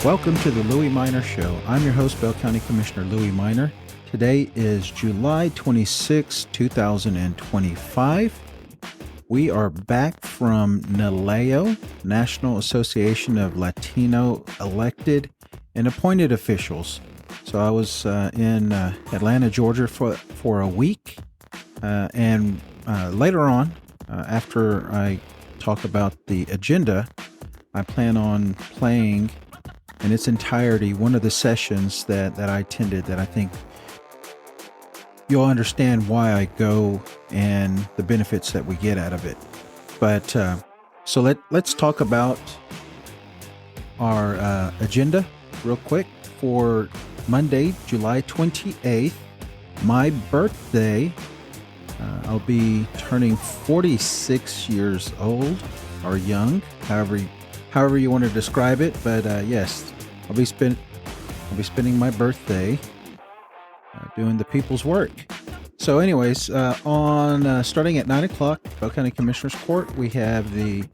Welcome to the Louie Minor Show. I'm your host, Bell County Commissioner Louie Minor. Today is July 26, 2025. We are back from NALEO, National Association of Latino Elected and Appointed Officials. So I was in Atlanta, Georgia for a week. And later on, after I talk about the agenda, I plan on playing in its entirety one of the sessions that I attended that I think you'll understand why I go and the benefits that we get out of it. But so let's talk about our agenda real quick for Monday, July 28th, my birthday. I'll be turning 46 years old or young, however you want to describe it. But yes, I'll be spending my birthday doing the people's work. So anyways, on starting at 9 o'clock, Bell County Commissioner's Court, we have the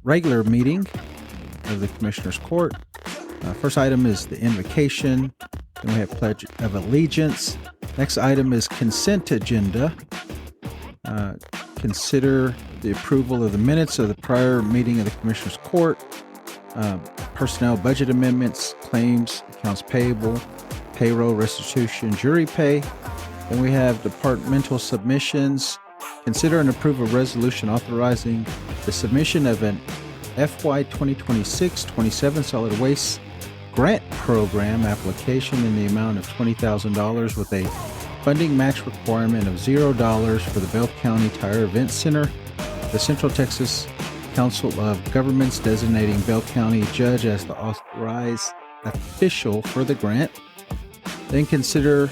regular meeting of the Commissioner's Court. First item is the invocation. Then we have Pledge of Allegiance. Next item is consent agenda. Consider the approval of the minutes of the prior meeting of the Commissioner's Court. Personnel budget amendments, claims, accounts payable, payroll, restitution, jury pay. Then we have departmental submissions. Consider and approve a resolution authorizing the submission of an FY 2026-27 solid waste grant program application in the amount of $20,000 with a funding match requirement of $0 for the Bell County Tire Event Center. The Central Texas Council of Governments designating Bell County Judge as the authorized official for the grant. Then consider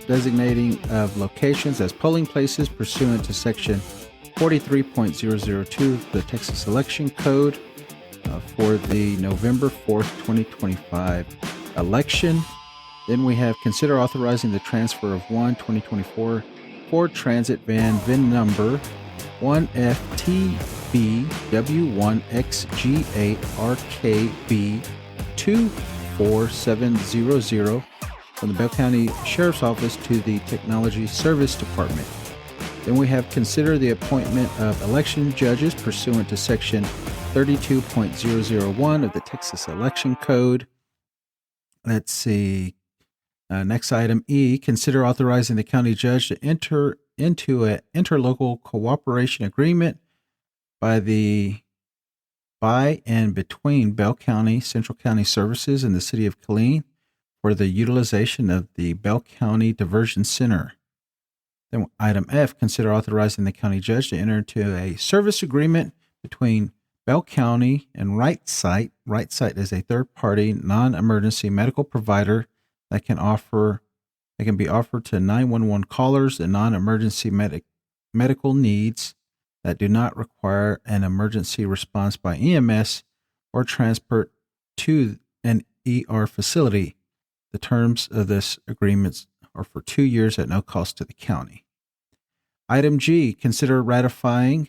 designating of locations as polling places pursuant to Section 43.002 of the Texas Election Code for the November 4th, 2025 election. Then we have consider authorizing the transfer of one 2024 Ford Transit van VIN number 1FTB W1XG8RKB24700 from the Bell County Sheriff's Office to the Technology Service Department. Then we have consider the appointment of election judges pursuant to Section 32.001 of the Texas Election Code. Let's see. Next item E, consider authorizing the county judge to enter into an interlocal cooperation agreement by and between Bell County, Central County Services, and the City of Killeen for the utilization of the Bell County Diversion Center. Then item F, consider authorizing the county judge to enter into a service agreement between Bell County and Right Site. Right Site is a third-party non-emergency medical provider that can be offered to 911 callers and non-emergency medical needs that do not require an emergency response by EMS or transport to an ER facility. The terms of this agreement are for 2 years at no cost to the county. Item G, consider ratifying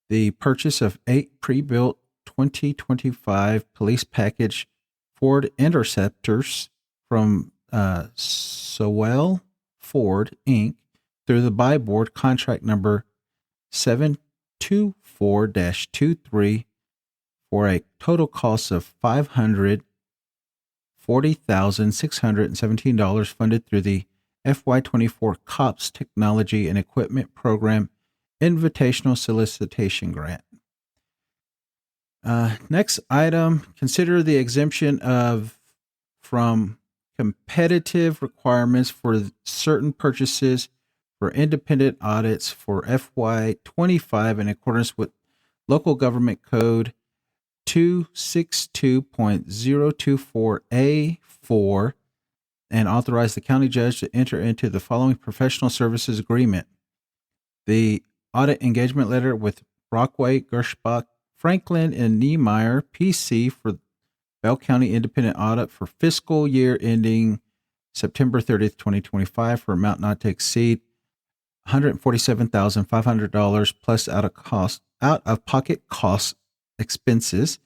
the purchase of 8 pre-built 2025 police package Ford Interceptors from Sowell Ford, Inc. through the buy board contract number 724-23 for a total cost of $540,617 funded through the FY24 COPS Technology and Equipment Program Invitational Solicitation Grant. Next item, consider the exemption from competitive requirements for certain purchases for independent audits for FY25 in accordance with Local Government Code 262.024A4 and authorize the county judge to enter into the following professional services agreement. The audit engagement letter with Brockway, Gershbach, Franklin, and Niemeyer, PC for Bell County Independent Audit for fiscal year ending September 30th, 2025 for amount not to exceed $147,500 plus out-of-pocket cost expenses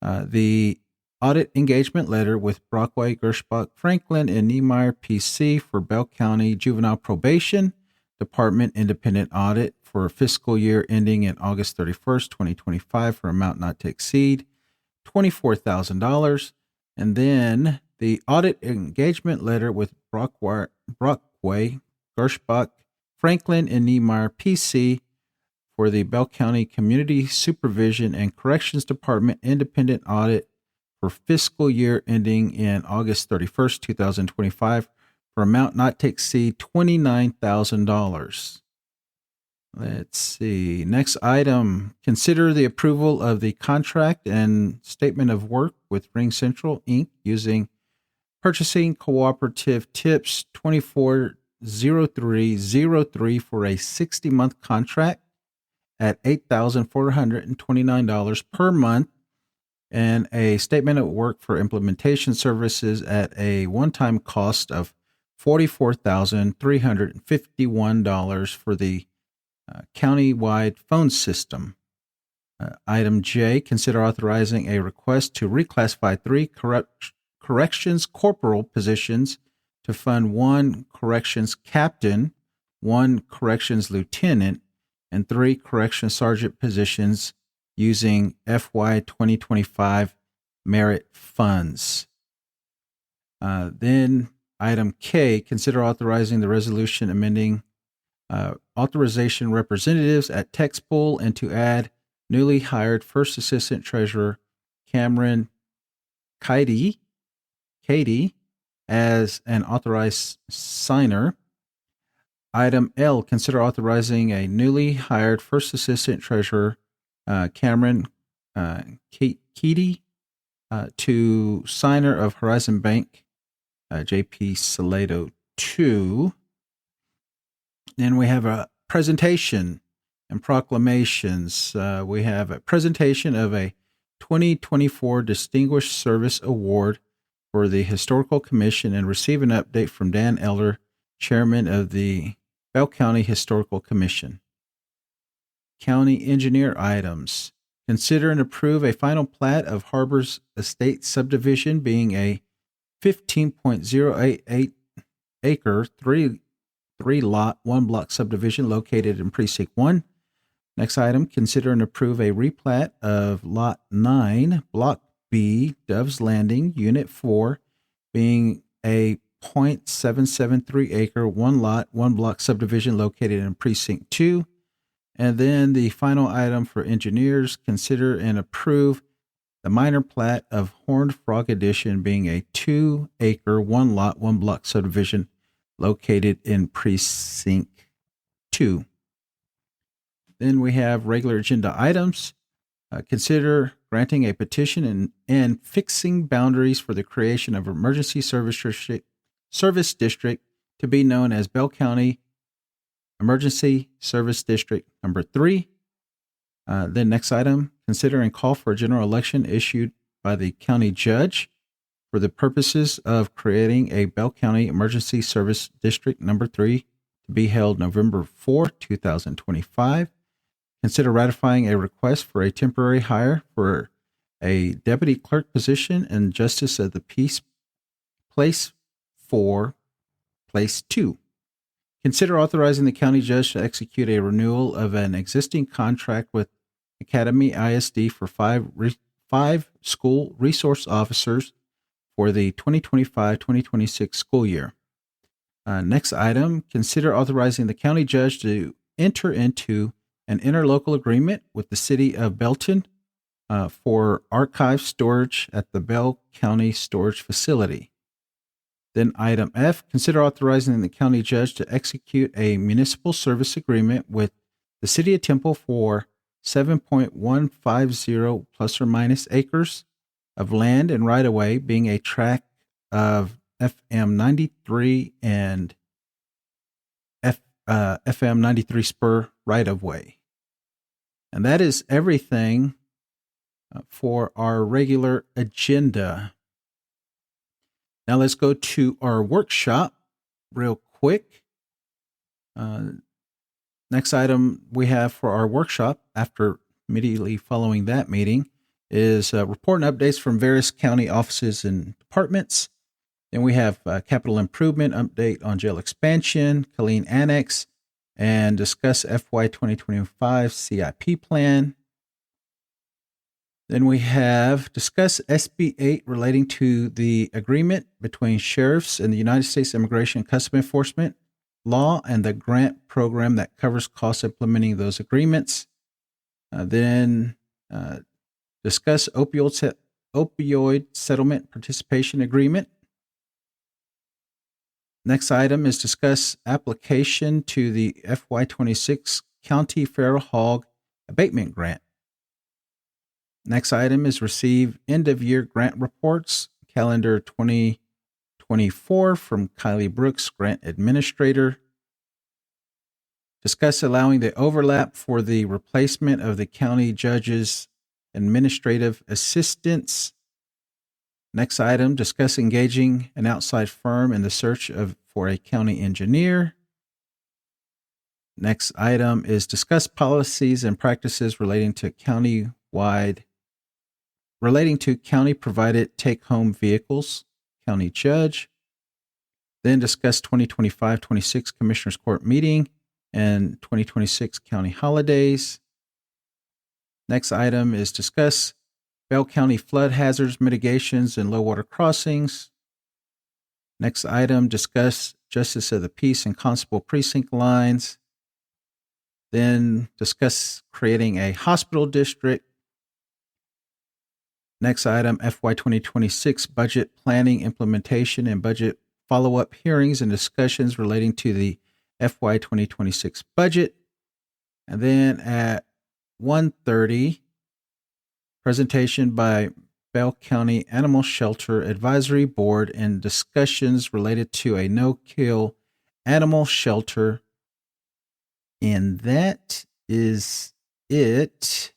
The audit engagement letter with Brockway, Gershbach, Franklin, and Niemeyer PC for Bell County Juvenile Probation Department independent audit for fiscal year ending in August 31st, 2025 for amount not to exceed $24,000. And then the audit engagement letter with Brockway, Gershbach, Franklin, and Niemeyer PC for the Bell County Community Supervision and Corrections Department independent audit for fiscal year ending in August 31st, 2025 for amount not to exceed $29,000. Let's see. Next item, consider the approval of the contract and statement of work with Ring Central, Inc. using Purchasing Cooperative Tips 240303 for a 60-month contract at $8,429 per month, and a statement of work for implementation services at a one-time cost of $44,351 for the county-wide phone system. Item J, consider authorizing a request to reclassify 3 corrections corporal positions to fund 1 corrections captain, 1 corrections lieutenant, and 3 corrections sergeant positions using FY 2025 merit funds. Then item K, consider authorizing the resolution amending authorization representatives at TextPool and to add newly hired First Assistant Treasurer Cameron Katie as an authorized signer. Item L, consider authorizing a newly hired First Assistant Treasurer Cameron Keedy to signer of Horizon Bank JP Salado 2. Then we have a presentation and proclamations. We have a presentation of a 2024 Distinguished Service Award for the Historical Commission and receive an update from Dan Eller, Chairman of the Bell County Historical Commission. County engineer items. Consider and approve a final plat of Harbor's Estate subdivision being a 15.088 acre, 3 lot, 1 block subdivision located in Precinct 1. Next item, consider and approve a replat of Lot 9, Block B, Dove's Landing, Unit 4, being a 0.773 acre, 1 lot, 1 block subdivision located in Precinct 2. And then the final item for engineers, consider and approve the minor plat of Horned Frog Edition being a 2 acre, 1 lot, 1 block subdivision located in Precinct 2. Then we have regular agenda items. Consider granting a petition and fixing boundaries for the creation of emergency service district to be known as Bell County Emergency Service District number 3. Then next item, consider and call for a general election issued by the county judge for the purposes of creating a Bell County Emergency Service District number 3 to be held November 4, 2025. Consider ratifying a request for a temporary hire for a deputy clerk position and justice of the peace, place 4, place 2. Consider authorizing the county judge to execute a renewal of an existing contract with Academy ISD for 5 school resource officers for the 2025-2026 school year. Next item, consider authorizing the county judge to enter into an interlocal agreement with the city of Belton for archive storage at the Bell County Storage Facility. Then item F, consider authorizing the county judge to execute a municipal service agreement with the city of Temple for 7.150 plus or minus acres of land and right-of-way, being a tract of FM 93 and FM 93 spur right-of-way. And that is everything for our regular agenda. Now let's go to our workshop real quick. Next item we have for our workshop after immediately following that meeting is report and updates from various county offices and departments. Then we have capital improvement update on jail expansion, Killeen Annex, and discuss FY 2025 CIP plan. Then we have discuss SB 8 relating to the agreement between sheriffs and the United States Immigration and Customs Enforcement law and the grant program that covers costs implementing those agreements. Then discuss opioid settlement participation agreement. Next item is discuss application to the FY26 County Feral Hog Abatement Grant. Next item is receive end-of-year grant reports, calendar 2024 from Kylie Brooks, Grant Administrator. Discuss allowing the overlap for the replacement of the county judge's administrative assistants. Next item, discuss engaging an outside firm in the search for a county engineer. Next item is discuss policies and practices relating to county provided take-home vehicles, county judge. Then discuss 2025-26 Commissioners Court meeting and 2026 county holidays. Next item is discuss Bell County flood hazards, mitigations, and low water crossings. Next item, discuss justice of the peace and constable precinct lines. Then discuss creating a hospital district. Next item, FY 2026 budget planning, implementation, and budget follow-up hearings and discussions relating to the FY 2026 budget. And then at 1:30, presentation by Bell County Animal Shelter Advisory Board and discussions related to a no-kill animal shelter. And that is it.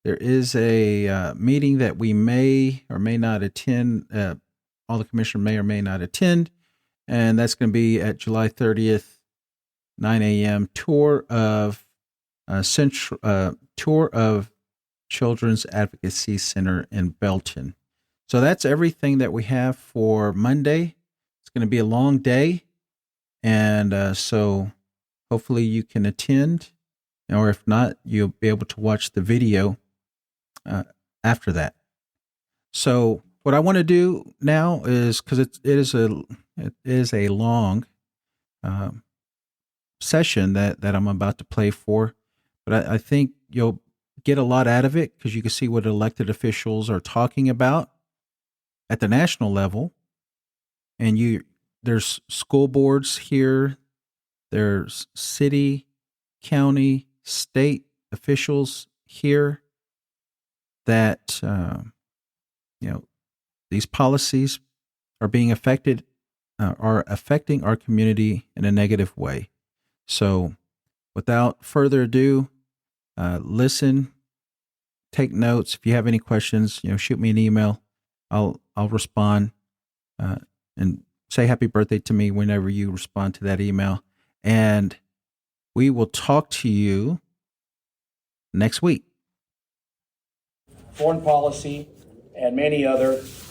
There is a meeting that we may or may not attend. All the commissioners may or may not attend. And that's going to be at July 30th, 9 a.m. Tour of Children's Advocacy Center in Belton. So that's everything that we have for Monday. It's going to be a long day. And so hopefully you can attend. Or if not, you'll be able to watch the video after that. So what I want to do now is, because it is a long session that I'm about to play for, but I think you'll get a lot out of it because you can see what elected officials are talking about at the national level. And there's school boards here, there's city, county, state officials here that, these policies are being affected, are affecting our community in a negative way. So without further ado, listen, take notes. If you have any questions, shoot me an email. I'll respond, and say happy birthday to me whenever you respond to that email. And we will talk to you next week. Foreign policy, and many others.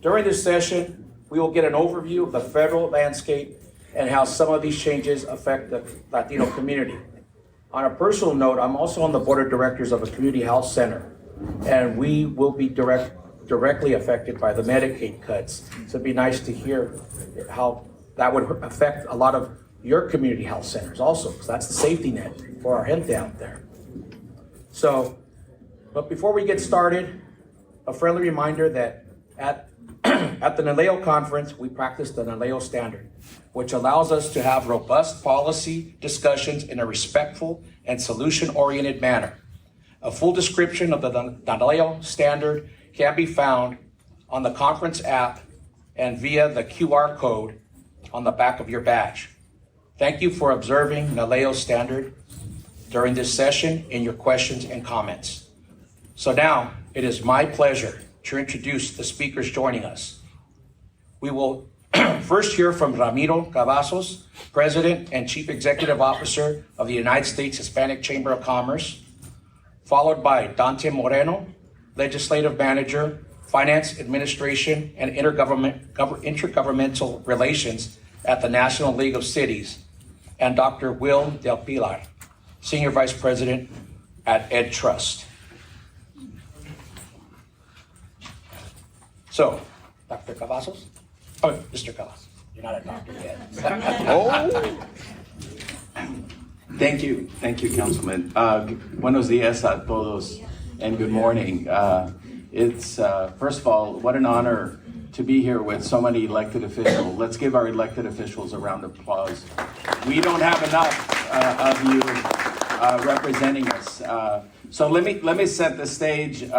During this session, we will get an overview of the federal landscape and how some of these changes affect the Latino community. On a personal note, I'm also on the board of directors of a community health center, and we will be directly affected by the Medicaid cuts. So it'd be nice to hear how that would affect a lot of your community health centers also, because that's the safety net for our gente out there. So, but before we get started, a friendly reminder that at the NALEO conference, we practice the NALEO standard, which allows us to have robust policy discussions in a respectful and solution-oriented manner. A full description of the NALEO standard can be found on the conference app and via the QR code on the back of your badge. Thank you for observing NALEO standard during this session in your questions and comments. So now it is my pleasure to introduce the speakers joining us. We will first hear from Ramiro Cavazos, President and Chief Executive Officer of the United States Hispanic Chamber of Commerce. followed by Dante Moreno, Legislative Manager, Finance, Administration, and Intergovernmental Relations at the National League of Cities, and Dr. Will Del Pilar, Senior Vice President at Ed Trust. So, Dr. Cavazos? Oh, Mr. Cavazos, you're not a doctor yet. Thank you, Councilman. Buenos dias a todos, and good morning. It's first of all, what an honor to be here with so many elected officials. Let's give our elected officials a round of applause. We don't have enough of you representing us. So let me set the stage.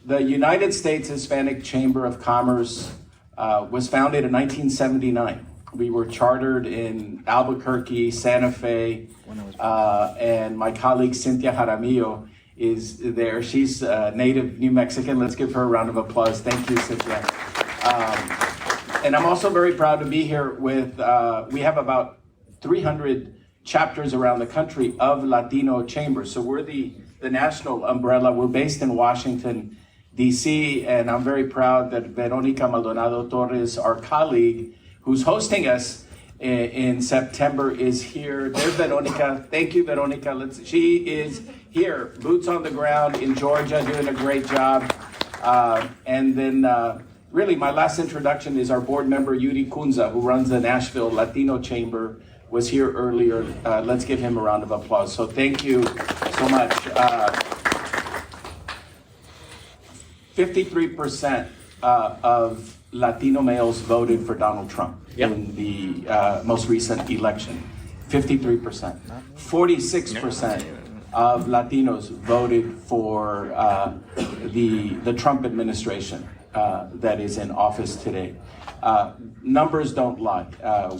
The United States Hispanic Chamber of Commerce was founded in 1979. We were chartered in Albuquerque, Santa Fe, and my colleague Cynthia Jaramillo is there. She's native New Mexican. Let's give her a round of applause. Thank you, Cynthia. And I'm also very proud to be here with, we have about 300 chapters around the country of Latino chambers. So we're the national umbrella. We're based in Washington, D.C., and I'm very proud that Veronica Maldonado Torres, our colleague, who's hosting us in September, is here. There's Veronica. Thank you, Veronica. She is here, boots on the ground in Georgia, doing a great job. And then really my last introduction is our board member, Yuri Kunza, who runs the Nashville Latino Chamber, was here earlier. Let's give him a round of applause. So thank you so much. 53% of Latino males voted for Donald Trump in the most recent election. 53%. 46% of Latinos voted for the Trump administration that is in office today. Numbers don't lie.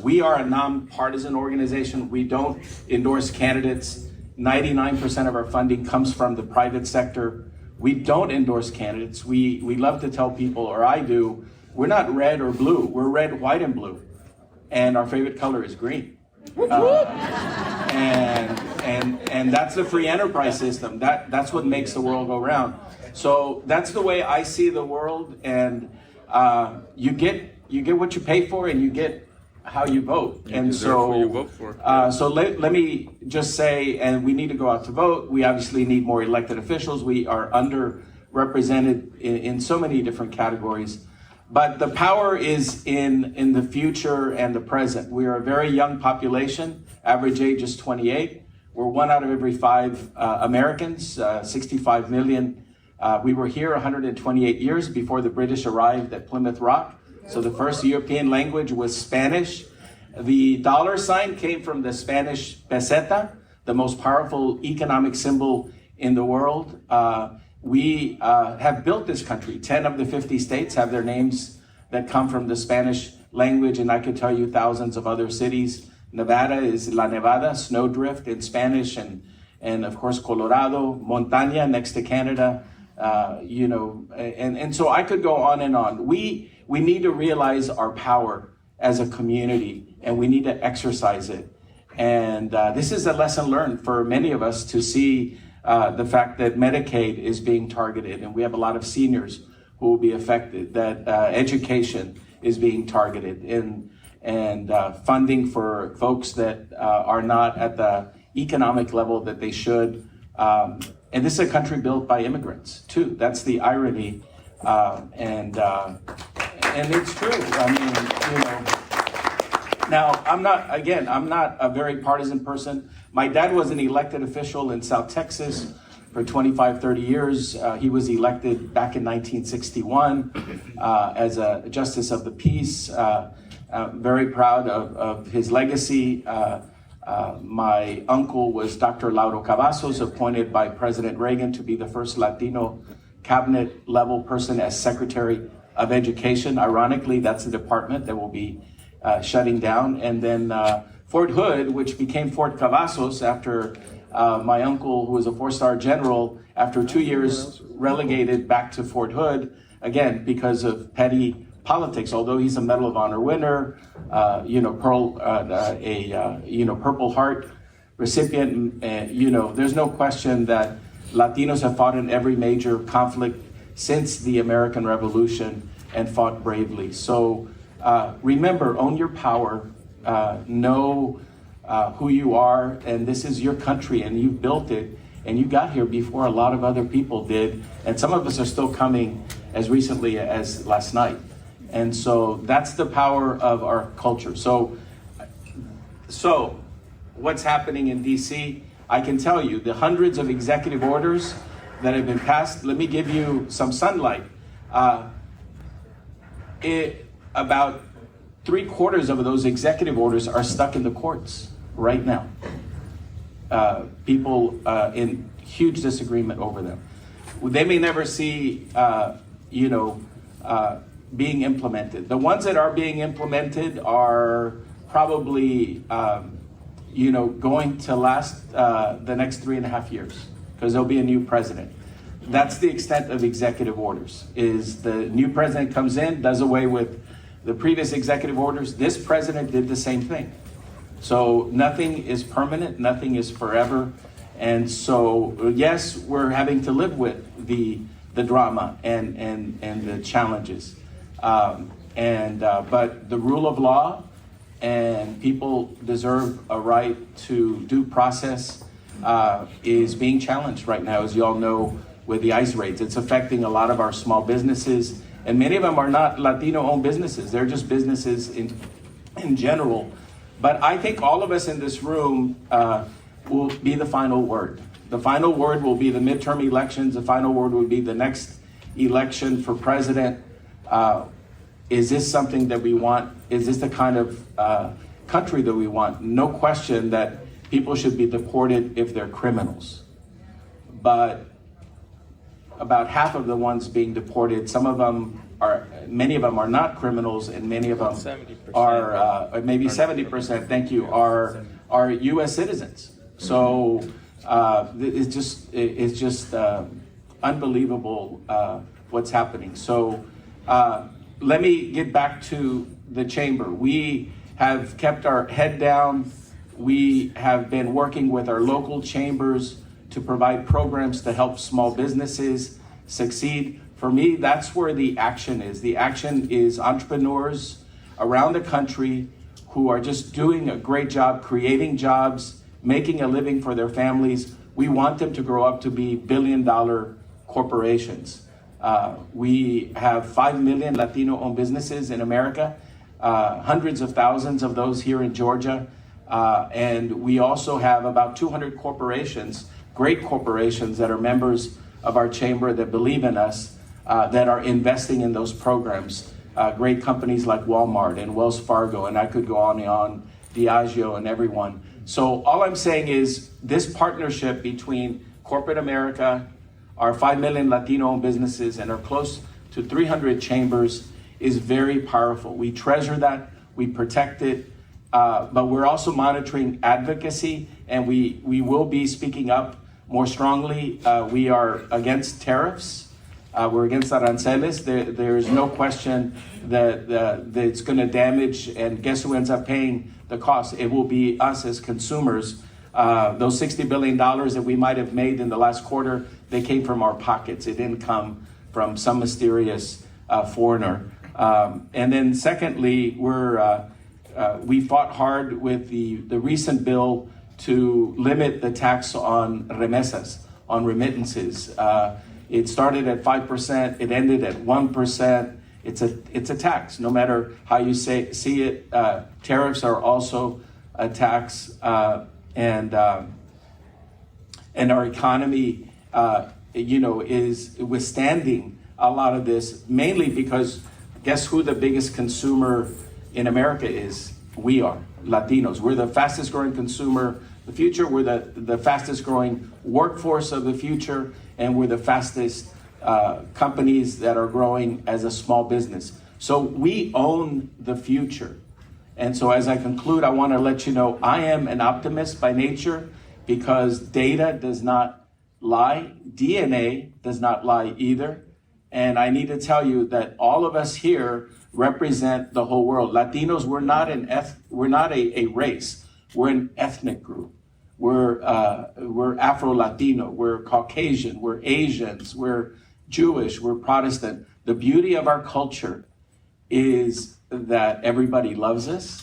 We are a nonpartisan organization. We don't endorse candidates. 99% of our funding comes from the private sector. We don't endorse candidates. We love to tell people, or I do, we're not red or blue. We're red, white, and blue. And our favorite color is green. And that's the free enterprise system. That's what makes the world go round. So that's the way I see the world. And you get what you pay for, and you get how you vote. And so you vote for. So let me just say, and we need to go out to vote. We obviously need more elected officials. We are underrepresented in so many different categories. But the power is in the future and the present. We are a very young population. Average age is 28. We're 1 out of every 5 Americans, 65 million. We were here 128 years before the British arrived at Plymouth Rock. So the first European language was Spanish. The dollar sign came from the Spanish peseta, the most powerful economic symbol in the world. We have built this country. 10 of the 50 states have their names that come from the Spanish language, and I could tell you thousands of other cities. Nevada is La Nevada, snowdrift in Spanish, and of course Colorado, Montaña next to Canada, and so I could go on and on. We need to realize our power as a community, and we need to exercise it. And this is a lesson learned for many of us to see the fact that Medicaid is being targeted, and we have a lot of seniors who will be affected, that education is being targeted, and funding for folks that are not at the economic level that they should. And this is a country built by immigrants, too. That's the irony. And it's true. I mean, now, I'm not a very partisan person. My dad was an elected official in South Texas for 25, 30 years. He was elected back in 1961 as a justice of the peace. Very proud of his legacy. My uncle was Dr. Lauro Cavazos, appointed by President Reagan to be the first Latino cabinet level person as Secretary of Education. Ironically, that's the department that will be shutting down. And then Fort Hood, which became Fort Cavazos after my uncle, who was a 4-star general, after 2 years relegated back to Fort Hood, again, because of petty politics. Although he's a Medal of Honor winner, Purple Heart recipient, there's no question that Latinos have fought in every major conflict since the American Revolution and fought bravely. So remember, own your power, know who you are, and this is your country, and you built it, and you got here before a lot of other people did, and some of us are still coming as recently as last night. And so that's the power of our culture. So what's happening in DC? I can tell you the hundreds of executive orders that have been passed. Let me give you some sunlight. About 3/4 of those executive orders are stuck in the courts right now. People in huge disagreement over them. They may never see, being implemented. The ones that are being implemented are probably, going to last the next 3.5 years because there'll be a new president. That's the extent of executive orders. Is the new president comes in, does away with the previous executive orders. This president did the same thing. So nothing is permanent, nothing is forever. And so, yes, we're having to live with the drama and the challenges. But the rule of law and people deserve a right to due process is being challenged right now, as you all know, with the ICE raids. It's affecting a lot of our small businesses, and many of them are not Latino-owned businesses. They're just businesses in general. But I think all of us in this room will be the final word. The final word will be the midterm elections. The final word will be the next election for president. Is this something that we want? Is this the kind of country that we want? No question that people should be deported if they're criminals. But about half of the ones being deported, many of them are not criminals, and many of them 70%. are, maybe 70%, thank you, are U.S. citizens. So it's just unbelievable what's happening. So let me get back to the chamber. We have kept our head down. We have been working with our local chambers to provide programs to help small businesses succeed. For me, that's where the action is. The action is entrepreneurs around the country who are just doing a great job creating jobs, making a living for their families. We want them to grow up to be billion-dollar corporations. We have 5 million Latino-owned businesses in America, hundreds of thousands of those here in Georgia. And we also have about 200 corporations, great corporations that are members of our chamber that believe in us, that are investing in those programs. Great companies like Walmart and Wells Fargo, and I could go on and on, Diageo and everyone. So all I'm saying is this partnership between corporate America, our 5 million Latino-owned businesses, and our close to 300 chambers is very powerful. We treasure that, we protect it, but we're also monitoring advocacy, and we will be speaking up more strongly. We are against tariffs. We're against aranceles. There's no question that it's going to damage, and guess who ends up paying the cost? It will be us as consumers. Those $60 billion that we might have made in the last quarter, they came from our pockets. It didn't come from some mysterious foreigner. And then secondly, we fought hard with the recent bill to limit the tax on remesas, on remittances. It started at 5%, it ended at 1%. It's a tax, no matter how you see it. Tariffs are also a tax, and our economy, is withstanding a lot of this, mainly because guess who the biggest consumer in America is? We are, Latinos. We're the fastest growing consumer the future. We're the fastest growing workforce of the future, and we're the fastest companies that are growing as a small business. So we own the future. And so as I conclude, I want to let you know I am an optimist by nature because data does not lie. DNA does not lie either. And I need to tell you that all of us here represent the whole world. Latinos, we're not a race. We're an ethnic group. we're Afro-Latino, we're Caucasian, we're Asians, we're Jewish, we're Protestant. The beauty of our culture is that everybody loves us.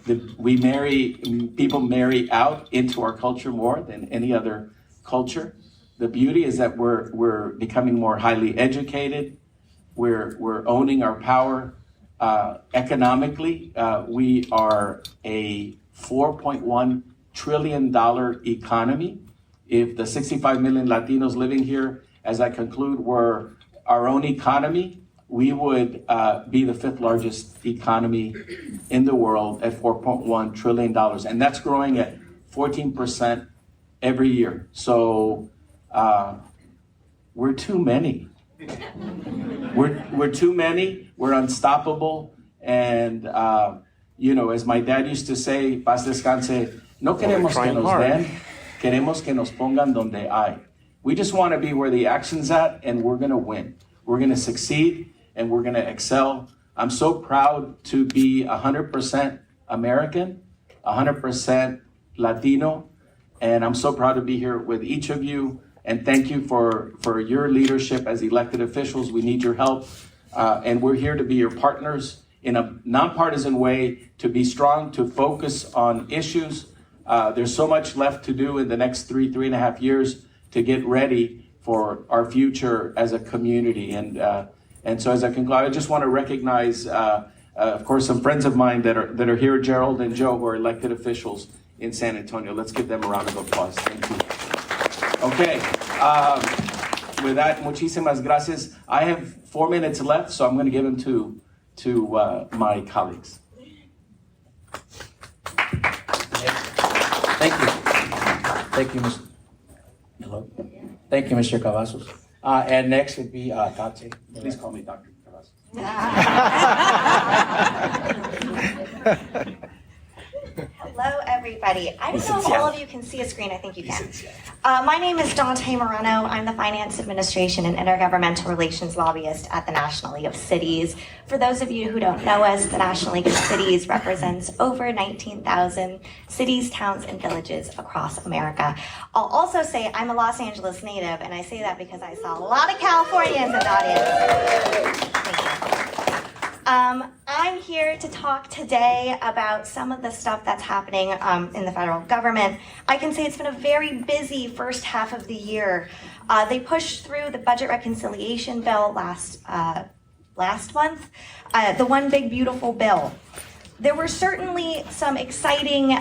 People marry out into our culture more than any other culture. The beauty is that we're becoming more highly educated. We're owning our power economically. We are a $4.1 trillion economy. If the 65 million Latinos living here, as I conclude, were our own economy, we would be the 5th largest economy in the world at $4.1 trillion. And that's growing at 14% every year. So we're too many. We're too many, we're unstoppable. And, as my dad used to say, paz descanse, no queremos que nos den, queremos que nos pongan donde hay. We just want to be where the action's at, and we're going to win. We're going to succeed, and we're going to excel. I'm so proud to be 100% American, 100% Latino, and I'm so proud to be here with each of you. And thank you for your leadership as elected officials. We need your help, and we're here to be your partners in a nonpartisan way, to be strong, to focus on issues. There's so much left to do in the next 3.5 years to get ready for our future as a community. And so as I conclude, I just want to recognize, of course, some friends of mine that are here, Gerald and Joe, who are elected officials in San Antonio. Let's give them a round of applause. Thank you. Okay. With that, muchísimas gracias. I have 4 minutes left, so I'm going to give them to my colleagues. Thank you. Thank you, Mr. Hello. Thank you, Mr. Cavazos. And next would be Dante. Please call me Dr. Cavazos. Hello, everybody. I don't know if all of you can see a screen. I think you can. My name is Dante Morano. I'm the Finance Administration and Intergovernmental Relations Lobbyist at the National League of Cities. For those of you who don't know us, the National League of Cities represents over 19,000 cities, towns, and villages across America. I'll also say I'm a Los Angeles native, and I say that because I saw a lot of Californians in the audience. Thank you. I'm here to talk today about some of the stuff that's happening in the federal government. I can say it's been a very busy first half of the year. They pushed through the budget reconciliation bill last month, the one big beautiful bill. There were certainly some exciting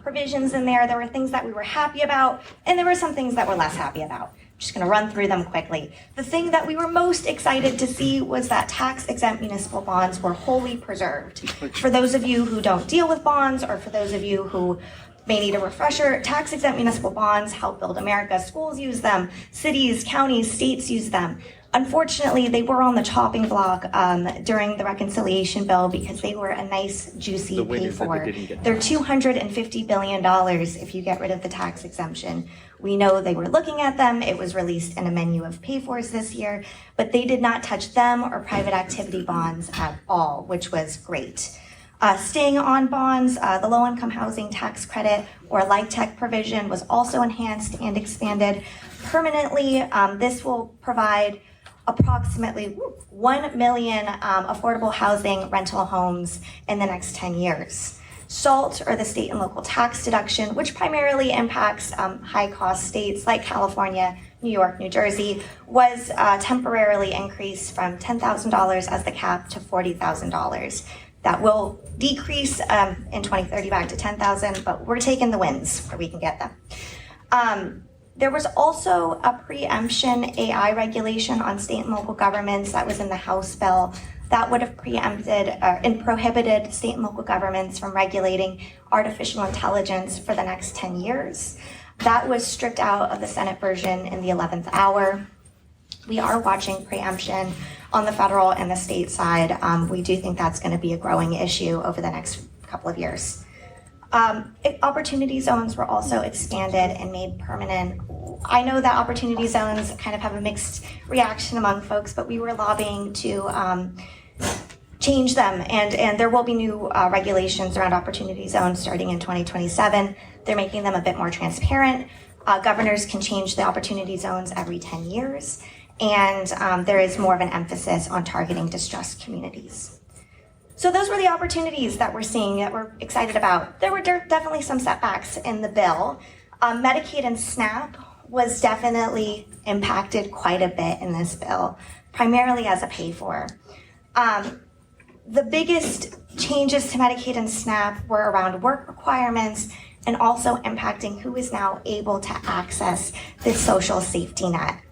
provisions in there. There were things that we were happy about, and there were some things that we're less happy about. I'm just going to run through them quickly. The thing that we were most excited to see was that tax-exempt municipal bonds were wholly preserved. For those of you who don't deal with bonds, or for those of you who may need a refresher, tax-exempt municipal bonds help build America. Schools use them, cities, counties, states use them. Unfortunately, they were on the chopping block during the reconciliation bill because they were a nice, juicy pay for. They're $250 billion if you get rid of the tax exemption. We know they were looking at them. It was released in a menu of pay-fors this year, but they did not touch them or private activity bonds at all, which was great. Staying on bonds, the low-income housing tax credit or LIHTC provision was also enhanced and expanded permanently. This will provide approximately 1 million affordable housing rental homes in the next 10 years. SALT, or the state and local tax deduction, which primarily impacts high-cost states like California, New York, New Jersey, was temporarily increased from $10,000 as the cap to $40,000. That will decrease in 2030 back to $10,000, but we're taking the wins where we can get them. There was also a preemption AI regulation on state and local governments that was in the House bill that would have preempted and prohibited state and local governments from regulating artificial intelligence for the next 10 years. That was stripped out of the Senate version in the 11th hour. We are watching preemption on the federal and the state side. We do think that's going to be a growing issue over the next couple of years. Opportunity zones were also expanded and made permanent. I know that opportunity zones kind of have a mixed reaction among folks, but we were lobbying to change them, and there will be new regulations around opportunity zones starting in 2027. They're making them a bit more transparent. Governors can change the opportunity zones every 10 years, and there is more of an emphasis on targeting distressed communities. So those were the opportunities that we're seeing that we're excited about. There were definitely some setbacks in the bill. Medicaid and SNAP was definitely impacted quite a bit in this bill, primarily as a pay-for. The biggest changes to Medicaid and SNAP were around work requirements and also impacting who is now able to access this social safety net.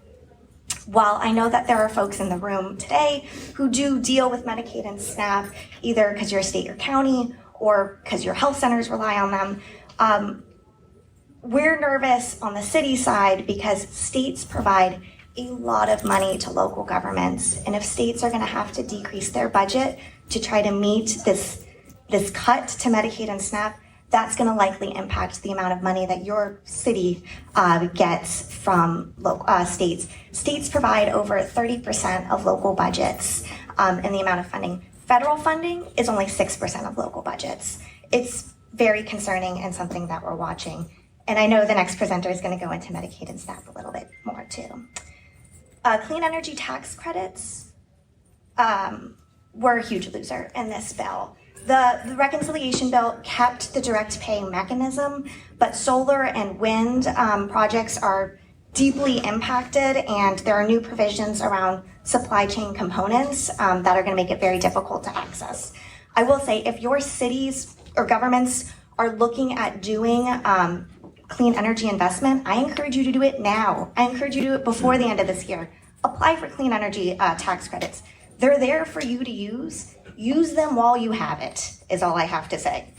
While I know that there are folks in the room today who do deal with Medicaid and SNAP, either because you're a state or county or because your health centers rely on them, we're nervous on the city side because states provide a lot of money to local governments. And if states are going to have to decrease their budget to try to meet this cut to Medicaid and SNAP, that's going to likely impact the amount of money that your city gets from states. States provide over 30% of local budgets in the amount of funding. Federal funding is only 6% of local budgets. It's very concerning and something that we're watching. And I know the next presenter is going to go into Medicaid and SNAP a little bit more too. Clean energy tax credits were a huge loser in this bill. The reconciliation bill kept the direct pay mechanism, but solar and wind projects are deeply impacted, and there are new provisions around supply chain components that are going to make it very difficult to access. I will say, if your cities or governments are looking at doing clean energy investment, I encourage you to do it now. I encourage you to do it before the end of this year. Apply for clean energy tax credits. They're there for you to use. Use them while you have it, is all I have to say.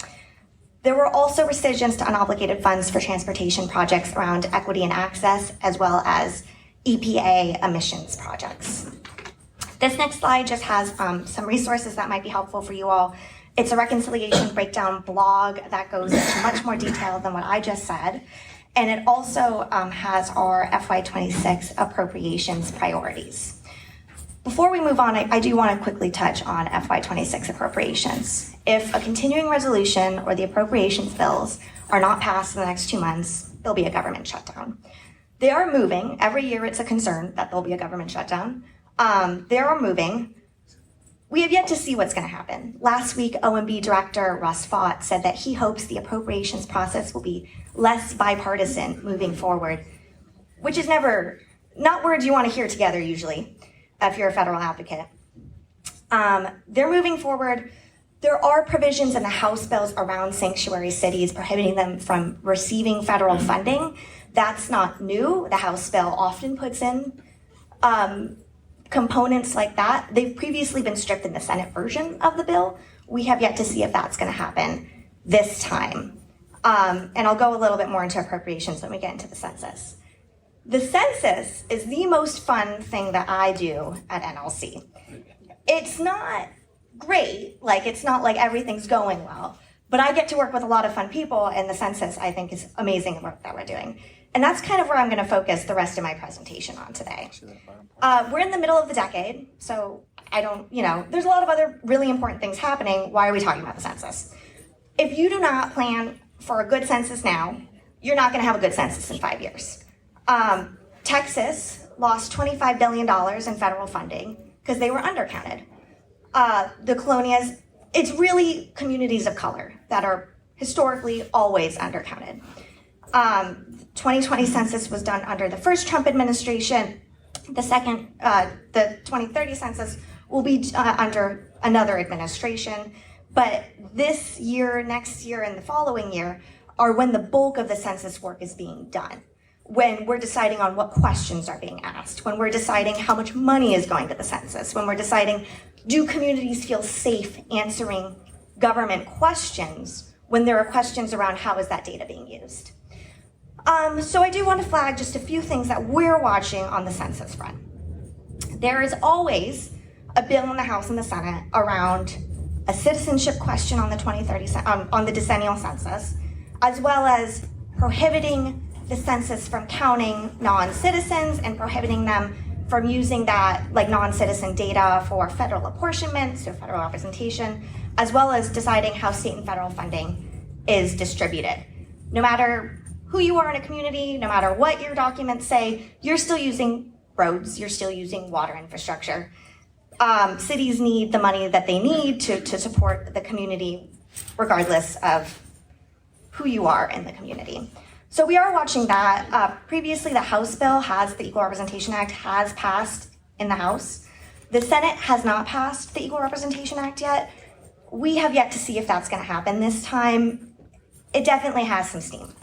There were also rescissions to unobligated funds for transportation projects around equity and access, as well as EPA emissions projects. This next slide just has some resources that might be helpful for you all. It's a reconciliation breakdown blog that goes into much more detail than what I just said. And it also has our FY26 appropriations priorities. Before we move on, I do want to quickly touch on FY26 appropriations. If a continuing resolution or the appropriations bills are not passed in the next 2 months, there'll be a government shutdown. They are moving. Every year it's a concern that there'll be a government shutdown. They are moving. We have yet to see what's going to happen. Last week, OMB Director Russ Fott said that he hopes the appropriations process will be less bipartisan moving forward, which is not words you want to hear together usually if you're a federal advocate. They're moving forward. There are provisions in the House bills around sanctuary cities prohibiting them from receiving federal funding. That's not new. The House bill often puts in components like that. They've previously been stripped in the Senate version of the bill. We have yet to see if that's going to happen this time. And I'll go a little bit more into appropriations when we get into the census. The census is the most fun thing that I do at NLC. It's not great, it's not like everything's going well, but I get to work with a lot of fun people, and the census, I think, is amazing work that we're doing. And that's kind of where I'm going to focus the rest of my presentation on today. We're in the middle of the decade, so there's a lot of other really important things happening. Why are we talking about the census? If you do not plan for a good census now, you're not going to have a good census in 5 years. Texas lost $25 billion in federal funding because they were undercounted. The colonias, it's really communities of color that are historically always undercounted. 2020 census was done under the first Trump administration. The 2030 census will be under another administration. But this year, next year, and the following year are when the bulk of the census work is being done. When we're deciding on what questions are being asked, when we're deciding how much money is going to the census, when we're deciding, do communities feel safe answering government questions when there are questions around how is that data being used? So I do want to flag just a few things that we're watching on the census front. There is always a bill in the House and the Senate around a citizenship question on the 2030 on the decennial census, as well as prohibiting the census from counting non-citizens and prohibiting them from using that like non-citizen data for federal apportionment, so federal representation, as well as deciding how state and federal funding is distributed. No matter who you are in a community, no matter what your documents say, you're still using roads, you're still using water infrastructure. Cities need the money that they need to support the community, regardless of who you are in the community. So we are watching that. Previously, the House bill the Equal Representation Act has passed in the House. The Senate has not passed the Equal Representation Act yet. We have yet to see if that's gonna happen this time. It definitely has some steam.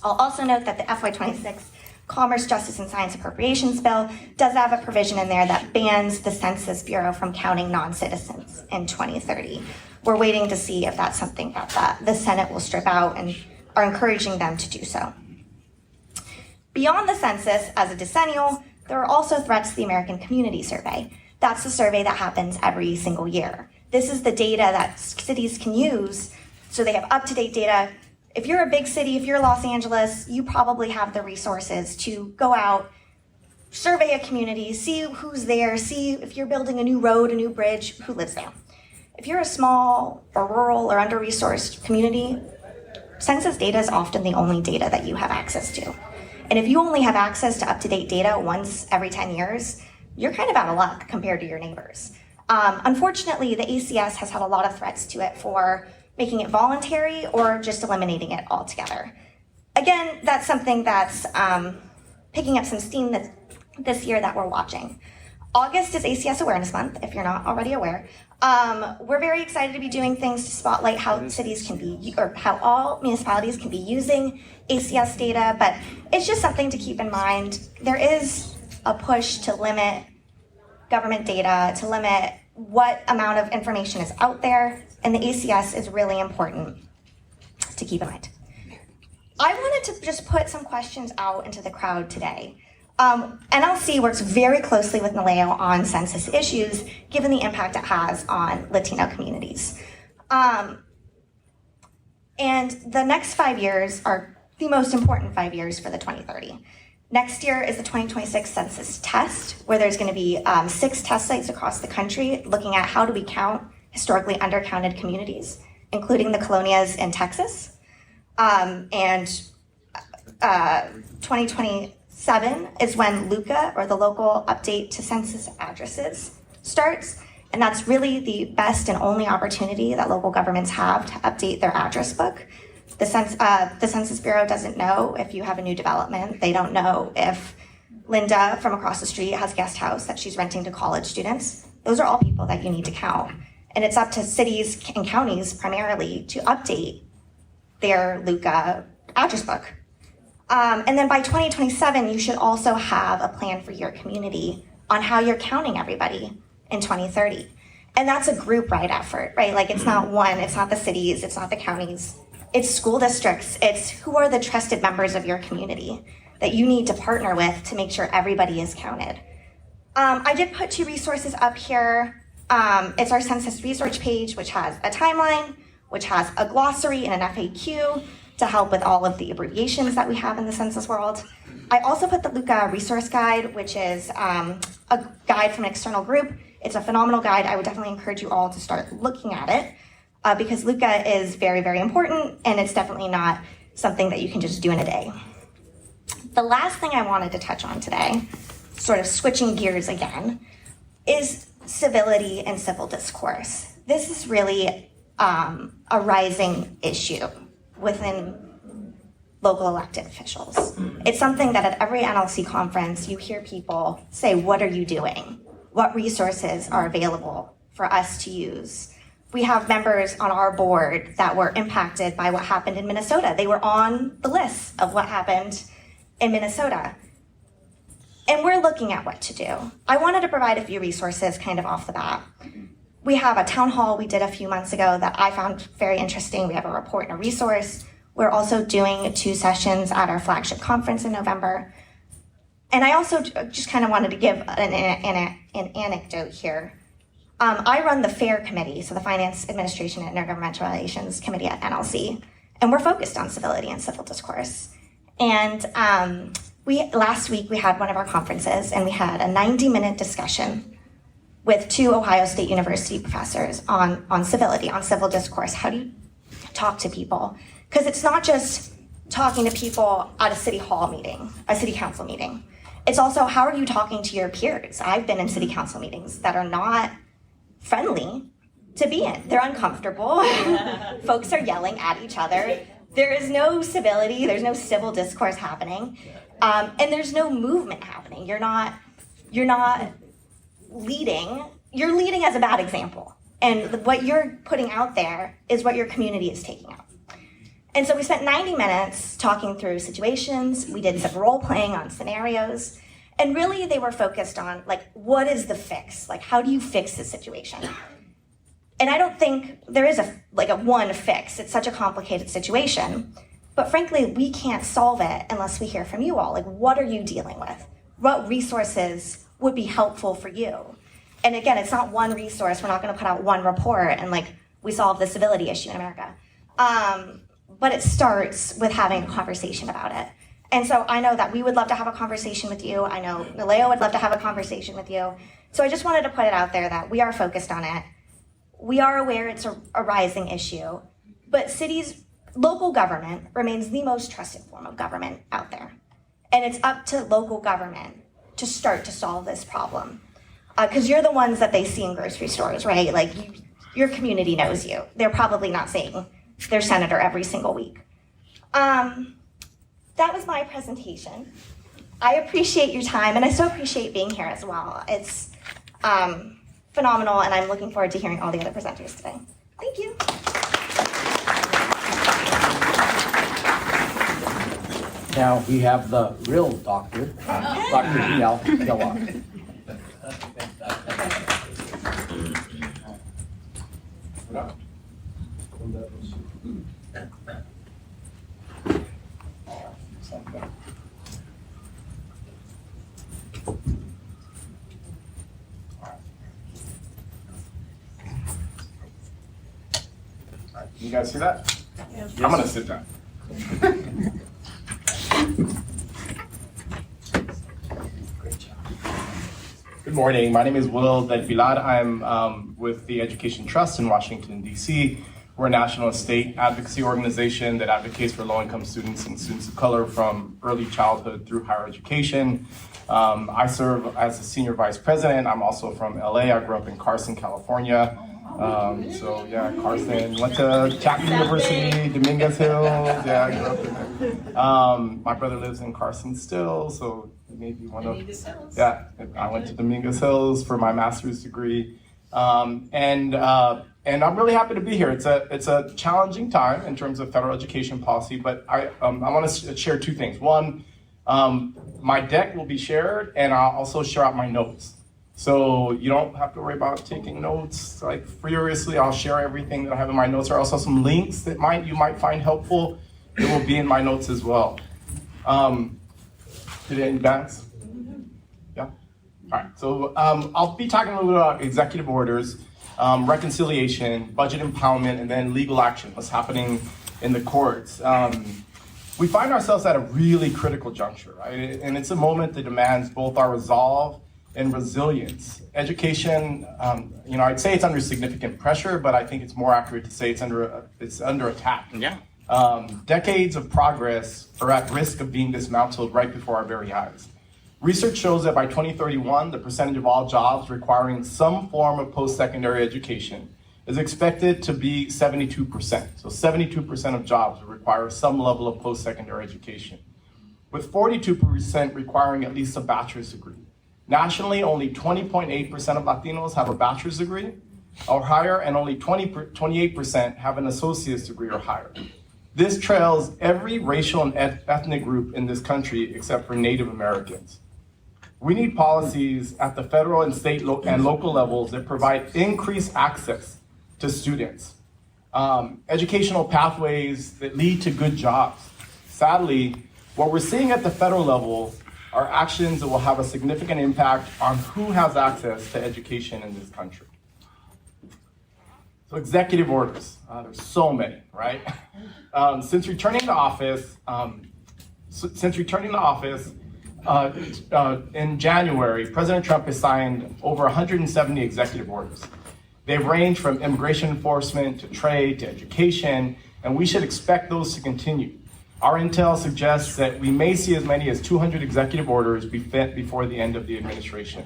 I'll also note that the FY26 Commerce, Justice, and Science Appropriations Bill does have a provision in there that bans the Census Bureau from counting non-citizens in 2030. We're waiting to see if that's something that the Senate will strip out and are encouraging them to do so. Beyond the census, as a decennial, there are also threats to the American Community Survey. That's the survey that happens every single year. This is the data that cities can use, so they have up-to-date data. If you're a big city, if you're Los Angeles, you probably have the resources to go out, survey a community, see who's there, see if you're building a new road, a new bridge, who lives there. If you're a small or rural or under-resourced community, census data is often the only data that you have access to. And if you only have access to up-to-date data once every 10 years, you're kind of out of luck compared to your neighbors. Unfortunately, the ACS has had a lot of threats to it for making it voluntary or just eliminating it altogether. Again, that's something that's picking up some steam this year that we're watching. August is ACS Awareness Month, if you're not already aware. We're very excited to be doing things to spotlight how cities can be, or how all municipalities can be using ACS data, but it's just something to keep in mind. There is a push to limit government data, to limit what amount of information is out there, and the ACS is really important to keep in mind. I wanted to just put some questions out into the crowd today. NLC works very closely with NALEO on census issues, given the impact it has on Latino communities. And the next 5 years are the most important 5 years for the 2030. Next year is the 2026 census test, where there's going to be 6 test sites across the country looking at how do we count historically undercounted communities, including the colonias in Texas. And 2027 is when LUCA, or the Local Update to Census Addresses, starts. And that's really the best and only opportunity that local governments have to update their address book. The Census Bureau doesn't know if you have a new development. They don't know if Linda from across the street has a guest house that she's renting to college students. Those are all people that you need to count. And it's up to cities and counties primarily to update their LUCA address book. And then by 2027, you should also have a plan for your community on how you're counting everybody in 2030. And that's a group-wide effort, right? Like, it's not one, it's not the cities, it's not the counties, it's school districts, it's who are the trusted members of your community that you need to partner with to make sure everybody is counted. I did put 2 resources up here. It's our census research page, which has a timeline, which has a glossary and an FAQ to help with all of the abbreviations that we have in the census world. I also put the LUCA resource guide, which is a guide from an external group. It's a phenomenal guide. I would definitely encourage you all to start looking at it because LUCA is very, very important, and it's definitely not something that you can just do in a day. The last thing I wanted to touch on today, sort of switching gears again, is civility and civil discourse. This is really a rising issue within local elected officials. It's something that at every NLC conference, you hear people say, what are you doing? What resources are available for us to use? We have members on our board that were impacted by what happened in Minnesota. They were on the list of what happened in Minnesota. And we're looking at what to do. I wanted to provide a few resources kind of off the bat. We have a town hall we did a few months ago that I found very interesting. We have a report and a resource. We're also doing 2 sessions at our flagship conference in November. And I also just kind of wanted to give an anecdote here. I run the FAIR committee, so the Finance, Administration, and Intergovernmental Relations Committee at NLC, and we're focused on civility and civil discourse. And Last week we had one of our conferences and we had a 90-minute discussion with 2 Ohio State University professors on civility, on civil discourse. How do you talk to people? Because it's not just talking to people at a city hall meeting, a city council meeting. It's also, how are you talking to your peers? I've been in city council meetings that are not friendly to be in. They're uncomfortable. Folks are yelling at each other. There is no civility. There's no civil discourse happening. And there's no movement happening. You're not leading. You're leading as a bad example. And what you're putting out there is what your community is taking out. And so we spent 90 minutes talking through situations. We did some role playing on scenarios. And really they were focused on, like, what is the fix? Like, how do you fix this situation? And I don't think there is a one fix. It's such a complicated situation. But frankly, we can't solve it unless we hear from you all. Like, what are you dealing with? What resources would be helpful for you? And again, it's not one resource. We're not going to put out one report and, like, we solve the civility issue in America. But it starts with having a conversation about it. And so I know that we would love to have a conversation with you. I know NALEO would love to have a conversation with you. So I just wanted to put it out there that we are focused on it. We are aware it's a rising issue, but local government remains the most trusted form of government out there. And it's up to local government to start to solve this problem. Because you're the ones that they see in grocery stores, right? Like, your community knows you. They're probably not seeing their senator every single week. That was my presentation. I appreciate your time, and I so appreciate being here as well. It's phenomenal, and I'm looking forward to hearing all the other presenters today. Thank you. Now we have the real doctor, Dr. Miel Yawar. You guys see that? Yes. I'm gonna sit down. Great job. Good morning. My name is Will Del Pilar. I'm with the Education Trust in Washington, D.C. We're a national and state advocacy organization that advocates for low-income students and students of color from early childhood through higher education. I serve as a senior vice president. I'm also from LA. I grew up in Carson, California. So yeah, Carson, went to Chapman University, Dominguez Hills. Yeah, I grew up in there. My brother lives in Carson still, so maybe one of, yeah, I went to Dominguez Hills for my master's degree. And I'm really happy to be here. It's a challenging time in terms of federal education policy, but I want to share 2 things. One, my deck will be shared, and I'll also share out my notes. So you don't have to worry about taking notes like furiously. I'll share everything that I have in my notes. There are also some links that you might find helpful. It will be in my notes as well. Did it advance? Yeah? All right, so I'll be talking a little bit about executive orders, reconciliation, budget empowerment, and then legal action, what's happening in the courts. We find ourselves at a really critical juncture, right? And it's a moment that demands both our resolve and resilience. Education, I'd say it's under significant pressure, but I think it's more accurate to say it's under attack. Yeah. Decades of progress are at risk of being dismantled right before our very eyes. Research shows that by 2031, the percentage of all jobs requiring some form of post-secondary education is expected to be 72%. So 72% of jobs require some level of post-secondary education, with 42% requiring at least a bachelor's degree. Nationally, only 20.8% of Latinos have a bachelor's degree or higher, and only 28% have an associate's degree or higher. This trails every racial and ethnic group in this country except for Native Americans. We need policies at the federal and state and local levels that provide increased access to students, educational pathways that lead to good jobs. Sadly, what we're seeing at the federal level are actions that will have a significant impact on who has access to education in this country. So executive orders, there's so many, right? Since returning to office, in January, President Trump has signed over 170 executive orders. They've ranged from immigration enforcement to trade to education, and we should expect those to continue. Our intel suggests that we may see as many as 200 executive orders before the end of the administration.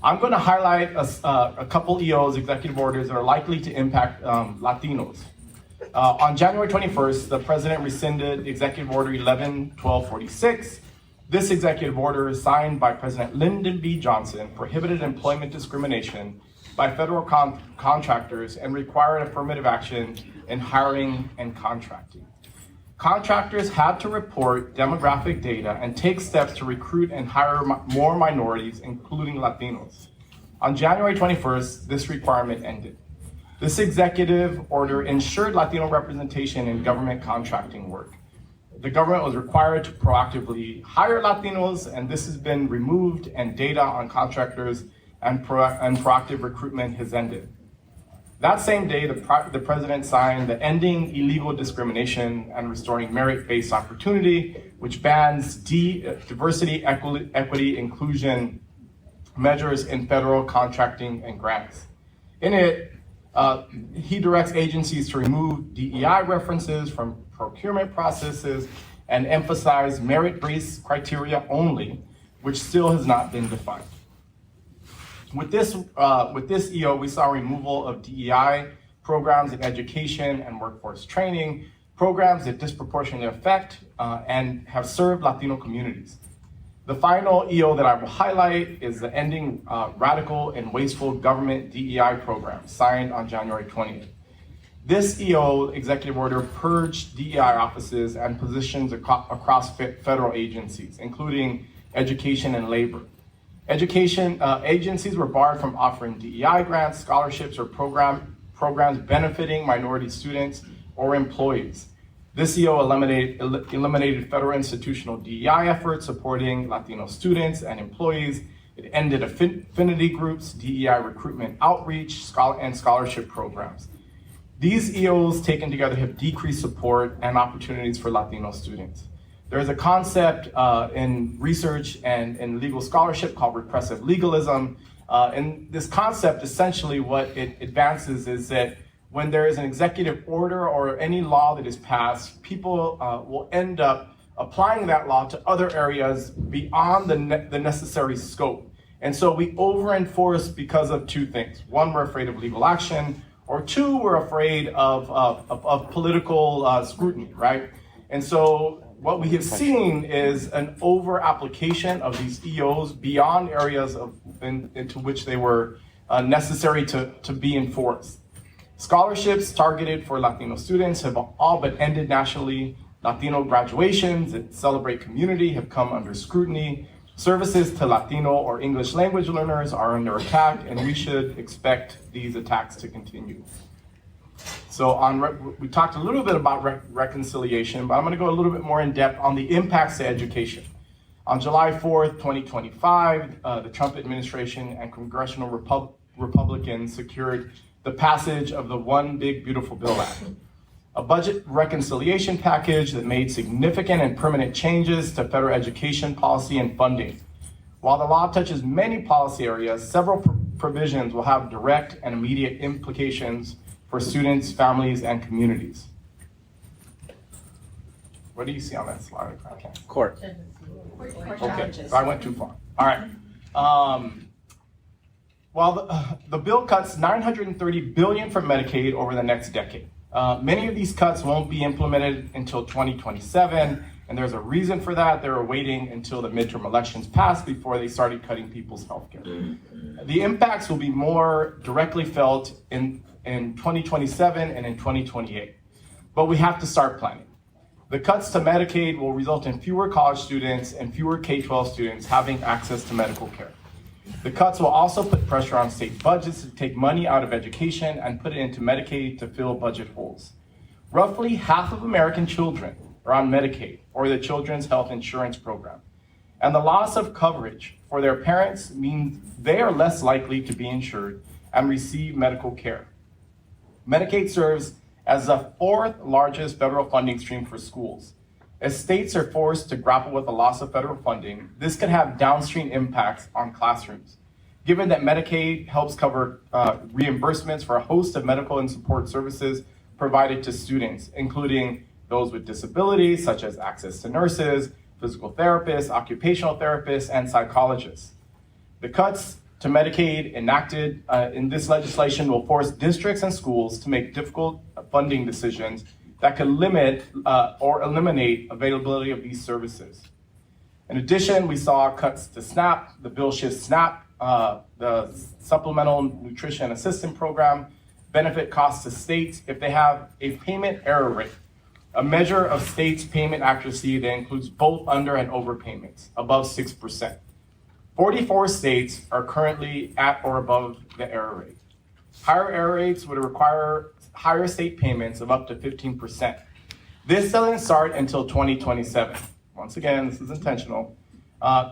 I'm going to highlight a couple EOs, executive orders, that are likely to impact Latinos. On January 21st, the president rescinded Executive Order 11-1246. This executive order, signed by President Lyndon B. Johnson, prohibited employment discrimination by federal contractors and required affirmative action in hiring and contracting. Contractors had to report demographic data and take steps to recruit and hire more minorities, including Latinos. On January 21st, this requirement ended. This executive order ensured Latino representation in government contracting work. The government was required to proactively hire Latinos, and this has been removed, and data on contractors and proactive recruitment has ended. That same day, the president signed the Ending Illegal Discrimination and Restoring Merit-Based Opportunity, which bans diversity, equity, inclusion measures in federal contracting and grants. In it, he directs agencies to remove DEI references from procurement processes and emphasize merit-based criteria only, which still has not been defined. With this EO, we saw removal of DEI programs in education and workforce training, programs that disproportionately affect and have served Latino communities. The final EO that I will highlight is the Ending Radical and Wasteful Government DEI program, signed on January 20th. This EO executive order purged DEI offices and positions across federal agencies, including education and labor. Education agencies were barred from offering DEI grants, scholarships, or programs benefiting minority students or employees. This EO eliminated federal institutional DEI efforts supporting Latino students and employees. It ended affinity groups, DEI recruitment outreach, and scholarship programs. These EOs taken together have decreased support and opportunities for Latino students. There is a concept in research and in legal scholarship called repressive legalism. And this concept, essentially what it advances is that when there is an executive order or any law that is passed, people will end up applying that law to other areas beyond the necessary scope. And so we over-enforce because of two things. One, we're afraid of legal action, or two, we're afraid of political scrutiny, right? And so what we have seen is an over-application of these EOs beyond areas into which they were necessary to be enforced. Scholarships targeted for Latino students have all but ended nationally. Latino graduations that celebrate community have come under scrutiny. Services to Latino or English language learners are under attack, and we should expect these attacks to continue. So we talked a little bit about reconciliation, but I'm going to go a little bit more in depth on the impacts to education. On July 4th, 2025, the Trump administration and congressional Republicans secured the passage of the One Big Beautiful Bill Act, a budget reconciliation package that made significant and permanent changes to federal education policy and funding. While the law touches many policy areas, several provisions will have direct and immediate implications for students, families, and communities. What do you see on that slide? Okay. Court. Okay, so I went too far. All right. Well, the bill cuts $930 billion from Medicaid over the next decade. Many of these cuts won't be implemented until 2027, and there's a reason for that. They were waiting until the midterm elections passed before they started cutting people's health care. The impacts will be more directly felt in 2027 and in 2028, but we have to start planning. The cuts to Medicaid will result in fewer college students and fewer K-12 students having access to medical care. The cuts will also put pressure on state budgets to take money out of education and put it into Medicaid to fill budget holes. Roughly half of American children are on Medicaid, or the Children's Health Insurance Program. And the loss of coverage for their parents means they are less likely to be insured and receive medical care. Medicaid serves as the fourth largest federal funding stream for schools. As states are forced to grapple with the loss of federal funding, this could have downstream impacts on classrooms. Given that Medicaid helps cover reimbursements for a host of medical and support services provided to students, including those with disabilities, such as access to nurses, physical therapists, occupational therapists, and psychologists. The cuts to Medicaid enacted in this legislation will force districts and schools to make difficult funding decisions that could limit or eliminate availability of these services. In addition, we saw cuts to SNAP. The bill shifts SNAP, the Supplemental Nutrition Assistance Program, benefit costs to states if they have a payment error rate, a measure of states' payment accuracy that includes both under and overpayments, above 6%. 44 states are currently at or above the error rate. Higher error rates would require higher state payments of up to 15%. This doesn't start until 2027. Once again, this is intentional.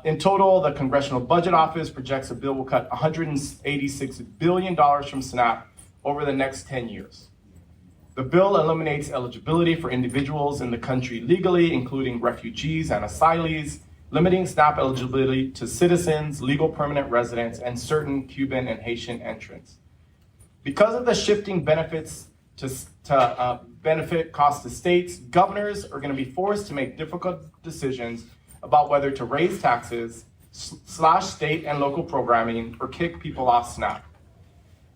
In total, the Congressional Budget Office projects the bill will cut $186 billion from SNAP over the next 10 years. The bill eliminates eligibility for individuals in the country legally, including refugees and asylees, limiting SNAP eligibility to citizens, legal permanent residents, and certain Cuban and Haitian entrants. Because of the shifting benefits to benefit costs to states, governors are going to be forced to make difficult decisions about whether to raise taxes, slash state and local programming, or kick people off SNAP.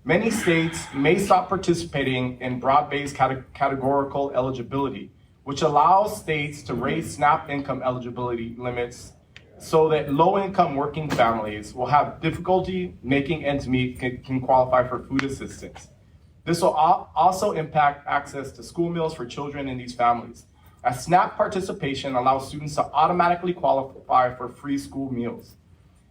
Many states may stop participating in broad-based categorical eligibility, which allows states to raise SNAP income eligibility limits so that low-income working families will have difficulty making ends meet can qualify for food assistance. This will also impact access to school meals for children in these families, as SNAP participation allows students to automatically qualify for free school meals.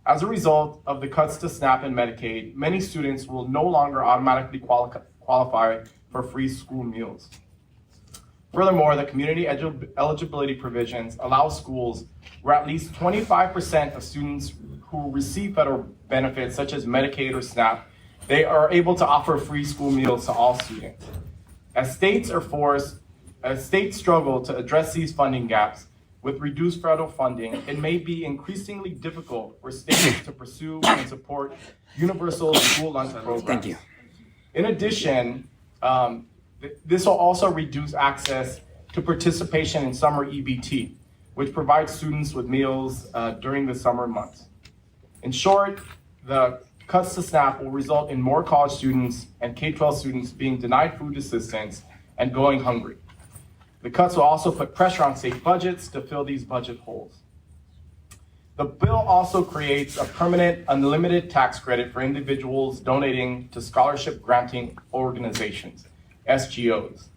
As a result of the cuts to SNAP and Medicaid, many students will no longer automatically qualify for free school meals. Furthermore, the community eligibility provisions allow schools where at least 25% of students who receive federal benefits, such as Medicaid or SNAP, they are able to offer free school meals to all students. As states struggle to address these funding gaps with reduced federal funding, it may be increasingly difficult for states to pursue and support universal school lunch programs. Thank you. In addition, this will also reduce access to participation in summer EBT, which provides students with meals during the summer months. In short, the cuts to SNAP will result in more college students and K-12 students being denied food assistance and going hungry. The cuts will also put pressure on state budgets to fill these budget holes. The bill also creates a permanent unlimited tax credit for individuals donating to scholarship granting organizations, SGOs.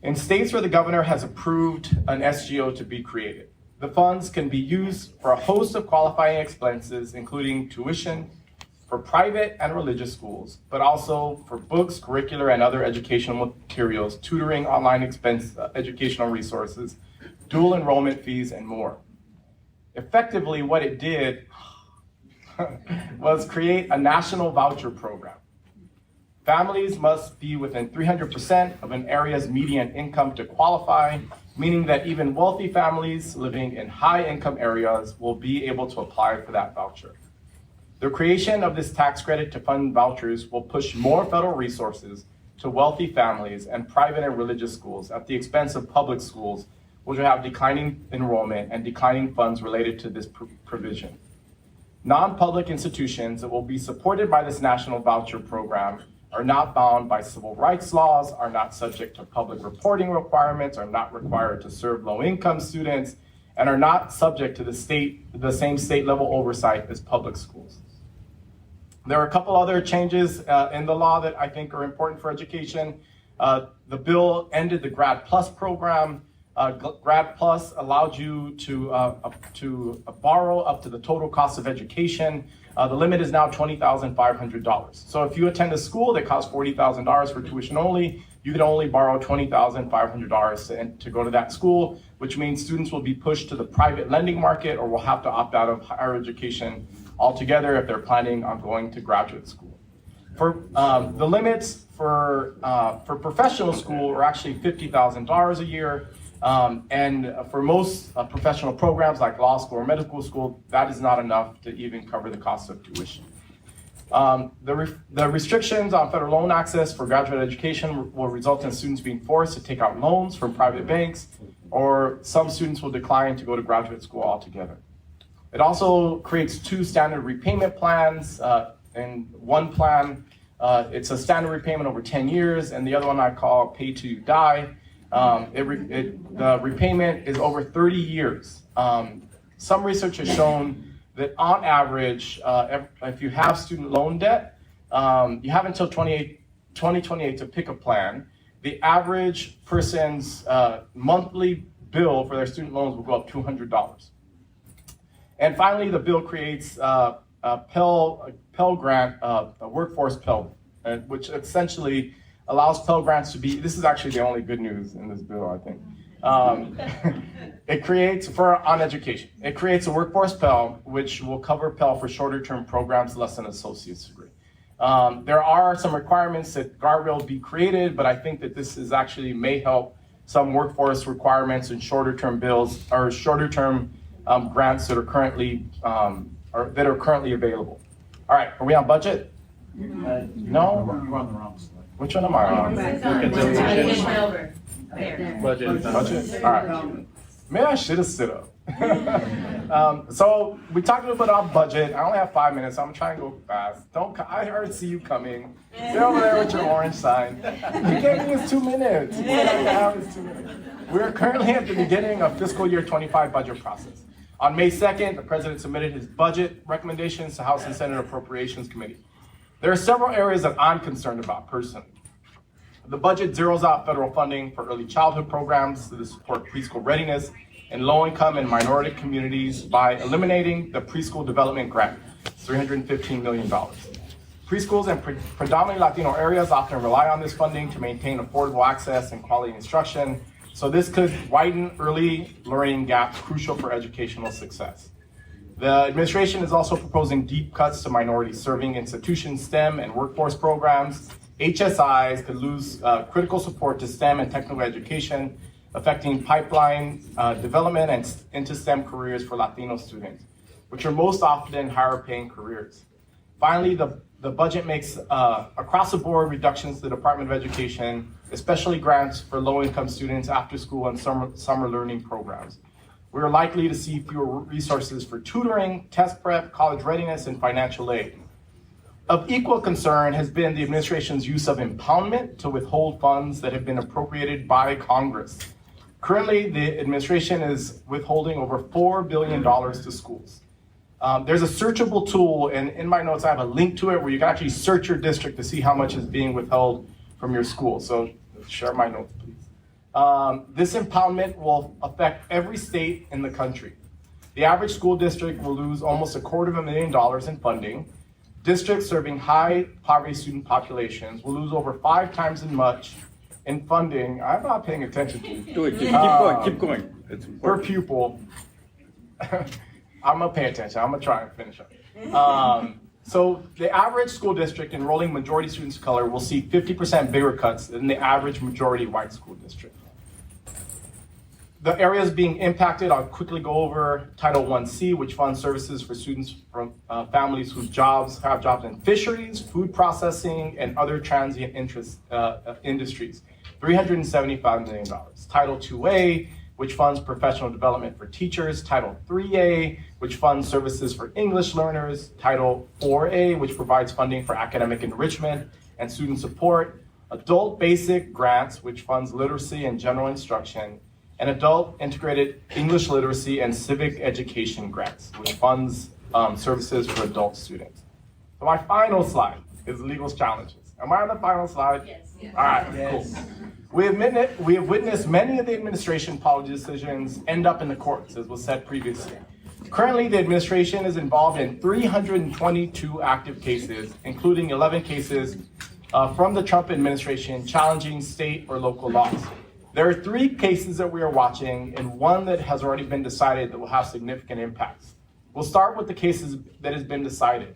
In states where the governor has approved an SGO to be created, the funds can be used for a host of qualifying expenses, including tuition for private and religious schools, but also for books, curricular, and other educational materials, tutoring, online educational resources, dual enrollment fees, and more. Effectively, what it did was create a national voucher program. Families must be within 300% of an area's median income to qualify, meaning that even wealthy families living in high-income areas will be able to apply for that voucher. The creation of this tax credit to fund vouchers will push more federal resources to wealthy families and private and religious schools at the expense of public schools, which will have declining enrollment and declining funds related to this provision. Non-public institutions that will be supported by this national voucher program are not bound by civil rights laws, are not subject to public reporting requirements, are not required to serve low-income students, and are not subject to the same state-level oversight as public schools. There are a couple other changes in the law that I think are important for education. The bill ended the Grad Plus program. Grad Plus allowed you to borrow up to the total cost of education. The limit is now $20,500. So if you attend a school that costs $40,000 for tuition only, you can only borrow $20,500 to go to that school, which means students will be pushed to the private lending market or will have to opt out of higher education altogether if they're planning on going to graduate school. For the limits for professional school are actually $50,000 a year. And for most professional programs like law school or medical school, that is not enough to even cover the cost of tuition. The restrictions on federal loan access for graduate education will result in students being forced to take out loans from private banks, or some students will decline to go to graduate school altogether. It also creates two standard repayment plans. And one plan, it's a standard repayment over 10 years, and the other one I call pay to die. The repayment is over 30 years. Some research has shown that on average, if you have student loan debt, you have until 2028 to pick a plan. The average person's monthly bill for their student loans will go up $200. And finally, the bill creates a Pell Grant, a workforce Pell, which essentially allows Pell Grants to be, this is actually the only good news in this bill, I think. It creates, on education, it creates a workforce Pell, which will cover Pell for shorter term programs less than an associate's degree. There are some requirements that guardrail be created, but I think that this is actually may help some workforce requirements and shorter term bills or shorter term grants that are currently available. All right, are we on budget? No? You're on the wrong slide. Which one am I on? Budget. Budget? All right. Maybe I should have stood up. So we talked a little bit about budget. I only have 5 minutes, so I'm trying to go fast. I already see you coming. Sit over there with your orange sign. You gave me his 2 minutes. You said I have his 2 minutes. We're currently at the beginning of fiscal year 25 budget process. On May 2nd, the president submitted his budget recommendations to House and Senate Appropriations Committee. There are several areas that I'm concerned about personally. The budget zeroes out federal funding for early childhood programs to support preschool readiness in low-income and minority communities by eliminating the preschool development grant, $315 million. Preschools in predominantly Latino areas often rely on this funding to maintain affordable access and quality instruction, so this could widen early learning gaps crucial for educational success. The administration is also proposing deep cuts to minority serving institutions, STEM and workforce programs. HSIs could lose critical support to STEM and technical education, affecting pipeline development and into STEM careers for Latino students, which are most often higher paying careers. Finally, the budget makes across the board reductions to the Department of Education, especially grants for low income students after school and summer learning programs. We are likely to see fewer resources for tutoring, test prep, college readiness, and financial aid. Of equal concern has been the administration's use of impoundment to withhold funds that have been appropriated by Congress. Currently, the administration is withholding over $4 billion to schools. There's a searchable tool, and in my notes I have a link to it where you can actually search your district to see how much is being withheld from your school. So share my notes, please. This impoundment will affect every state in the country. The average school district will lose almost $250,000 in funding. Districts serving high poverty student populations will lose over 5 times as much in funding. I'm not paying attention to you. Do it. Keep going. It's Per pupil. I'm gonna pay attention. I'm gonna try and finish up. So the average school district enrolling majority students of color will see 50% bigger cuts than the average majority white school district. The areas being impacted, I'll quickly go over Title 1C, which funds services for students from families whose have jobs in fisheries, food processing, and other transient industries, $375 million. Title 2A, which funds professional development for teachers. Title 3A, which funds services for English learners. Title 4A, which provides funding for academic enrichment and student support. Adult basic grants, which funds literacy and general instruction. And adult integrated English literacy and civic education grants, which funds services for adult students. So my final slide is legal challenges. Am I on the final slide? Yes. All right, cool. We have witnessed many of the administration policy decisions end up in the courts, as was said previously. Currently, the administration is involved in 322 active cases, including 11 cases from the Trump administration challenging state or local laws. There are 3 cases that we are watching and one that has already been decided that will have significant impacts. We'll start with the cases that has been decided.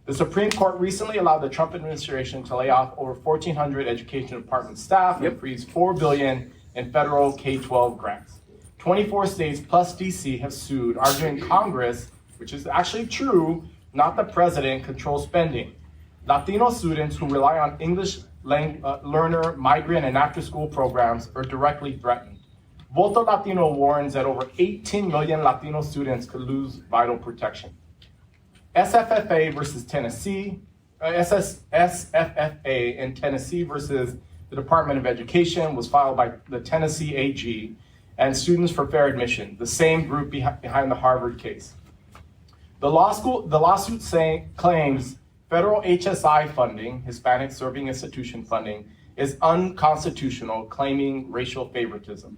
The Supreme Court recently allowed the Trump administration to lay off over 1,400 education department staff and freeze $4 billion in federal K-12 grants. 24 states plus DC have sued, arguing Congress, which is actually true, not the president, controls spending. Latino students who rely on English learner, migrant, and after-school programs are directly threatened. Voto Latino warns that over 18 million Latino students could lose vital protection. SFFA versus Tennessee, SFFA in Tennessee versus the Department of Education was filed by the Tennessee AG and Students for Fair Admission, the same group behind the Harvard case. The lawsuit claims federal HSI funding, Hispanic Serving Institution funding, is unconstitutional, claiming racial favoritism.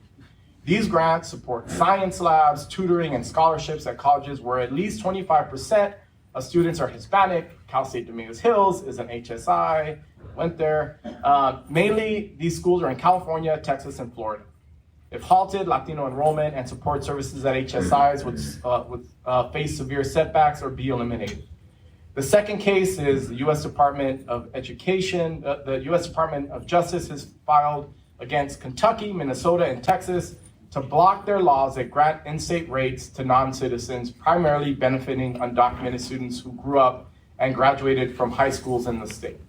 These grants support science labs, tutoring, and scholarships at colleges where at least 25% of students are Hispanic. Cal State Dominguez Hills is an HSI, went there. Mainly, these schools are in California, Texas, and Florida. If halted, Latino enrollment and support services at HSIs would face severe setbacks or be eliminated. The second case is the U.S. Department of Education. The U.S. Department of Justice has filed against Kentucky, Minnesota, and Texas to block their laws that grant in-state rates to non-citizens, primarily benefiting undocumented students who grew up and graduated from high schools in the state.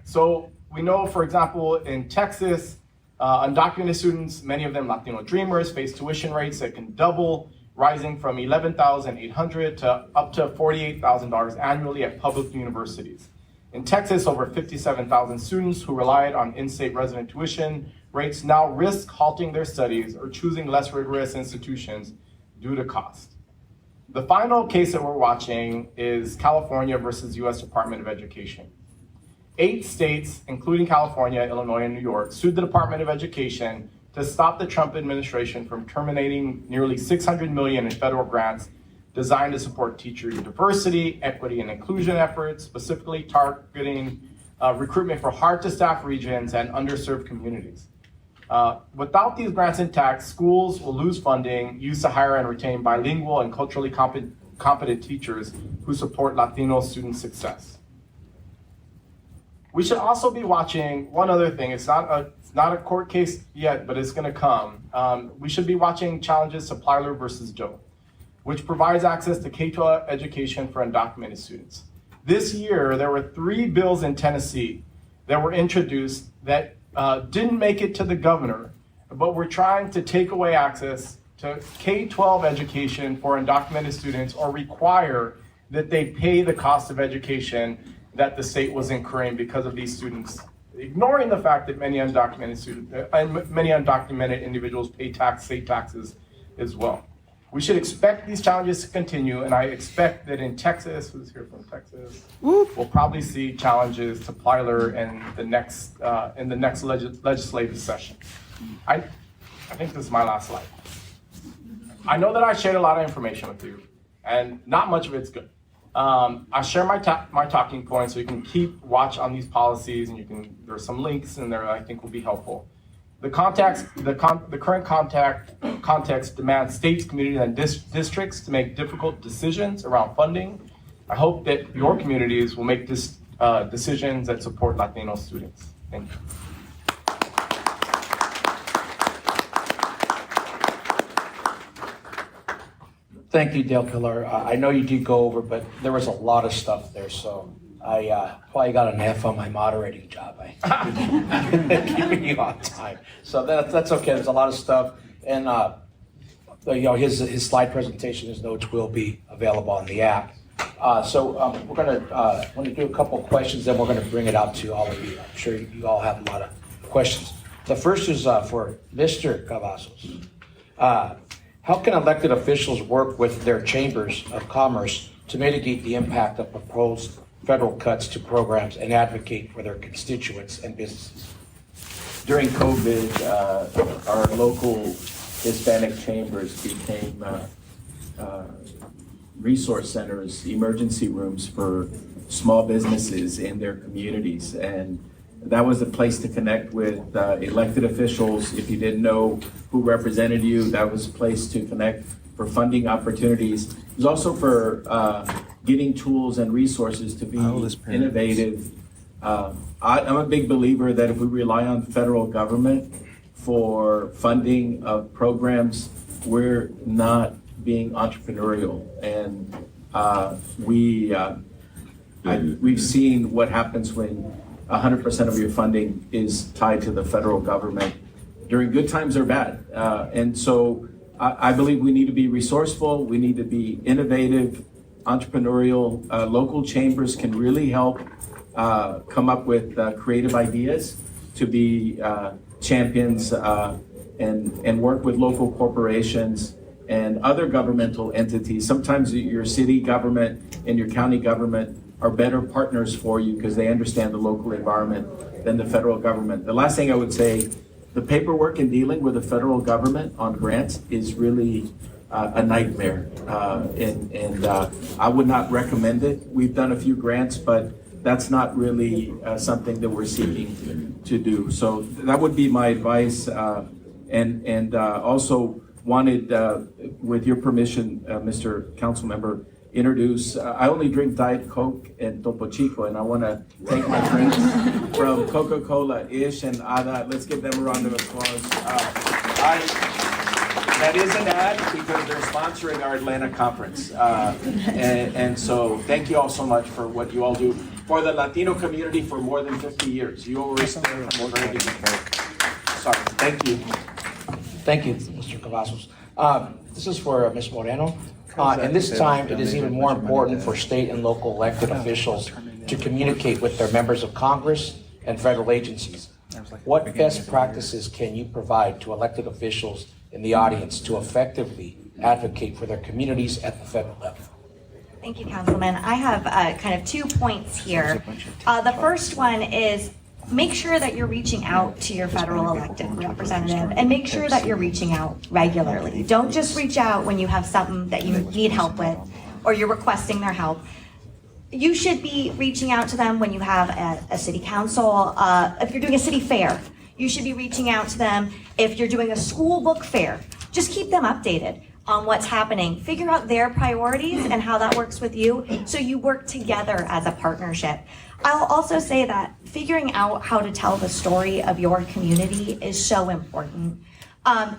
So we know, for example, in Texas, undocumented students, many of them Latino dreamers, face tuition rates that can double, rising from $11,800 to up to $48,000 annually at public universities. In Texas, over 57,000 students who relied on in-state resident tuition rates now risk halting their studies or choosing less rigorous institutions due to cost. The final case that we're watching is California versus U.S. Department of Education. 8 states, including California, Illinois, and New York, sued the Department of Education to stop the Trump administration from terminating nearly $600 million in federal grants designed to support teacher diversity, equity, and inclusion efforts, specifically targeting recruitment for hard-to-staff regions and underserved communities. Without these grants intact, schools will lose funding used to hire and retain bilingual and culturally competent teachers who support Latino student success. We should also be watching one other thing. It's not a court case yet, but it's going to come. We should be watching challenges to Plyler versus Doe, which provides access to K-12 education for undocumented students. This year, there were 3 bills in Tennessee that were introduced that didn't make it to the governor, but were trying to take away access to K-12 education for undocumented students or require that they pay the cost of education that the state was incurring because of these students, ignoring the fact that many undocumented students and many undocumented individuals pay state taxes as well. We should expect these challenges to continue, and I expect that in Texas, who's here from Texas, we'll probably see challenges to Plyler in the next legislative session. I think this is my last slide. I know that I shared a lot of information with you, and not much of it's good. I share my talking points so you can keep watch on these policies, and there's some links in there that I think will be helpful. The current context demands states, communities, and districts to make difficult decisions around funding. I hope that your communities will make decisions that support Latino students. Thank you. Thank you, Dale Pillar. I know you did go over, but there was a lot of stuff there, so I probably got an F on my moderating job. Keeping you on time, so that's okay. There's a lot of stuff, and his slide presentation, his notes will be available on the app. We're gonna do a couple of questions, then we're gonna bring it out to all of you. I'm sure you all have a lot of questions. The first is for Mr. Cavazos. How can elected officials work with their chambers of commerce to mitigate the impact of proposed federal cuts to programs and advocate for their constituents and businesses? During COVID, our local Hispanic chambers became resource centers, emergency rooms for small businesses in their communities. And that was a place to connect with elected officials. If you didn't know who represented you, that was a place to connect for funding opportunities. It was also for getting tools and resources to be innovative I'm a big believer that if we rely on federal government for funding of programs, we're not being entrepreneurial. And we've seen what happens when 100% of your funding is tied to the federal government during good times or bad. And so I believe we need to be resourceful, we need to be innovative, entrepreneurial. Local chambers can really help come up with creative ideas to be champions and work with local corporations and other governmental entities. Sometimes your city government and your county government are better partners for you because they understand the local environment than the federal government. The last thing I would say, the paperwork in dealing with the federal government on grants is really a nightmare. And I would not recommend it. We've done a few grants, but that's not really something that we're seeking to do. So that would be my advice. And also wanted, with your permission, Mr. Councilmember, introduce, I only drink Diet Coke and Topo Chico, and I want to thank my friends from Coca-Cola, Ish and Ada. Let's give them a round of applause. That is an ad because they're sponsoring our Atlanta conference. And so thank you all so much for what you all do for the Latino community for more than 50 years. You always from the very beginning. Sorry, thank you. Thank you, Mr. Cavazos. This is for Ms. Moreno. And this time, it is even more important for state and local elected officials to communicate with their members of Congress and federal agencies. What best practices can you provide to elected officials in the audience to effectively advocate for their communities at the federal level? Thank you, Councilman. I have kind of 2 points here. The first one is make sure that you're reaching out to your federal elected representative and make sure that you're reaching out regularly. Don't just reach out when you have something that you need help with or you're requesting their help. You should be reaching out to them when you have a city council. If you're doing a city fair, you should be reaching out to them. If you're doing a school book fair, just keep them updated on what's happening. Figure out their priorities and how that works with you so you work together as a partnership. I'll also say that figuring out how to tell the story of your community is so important.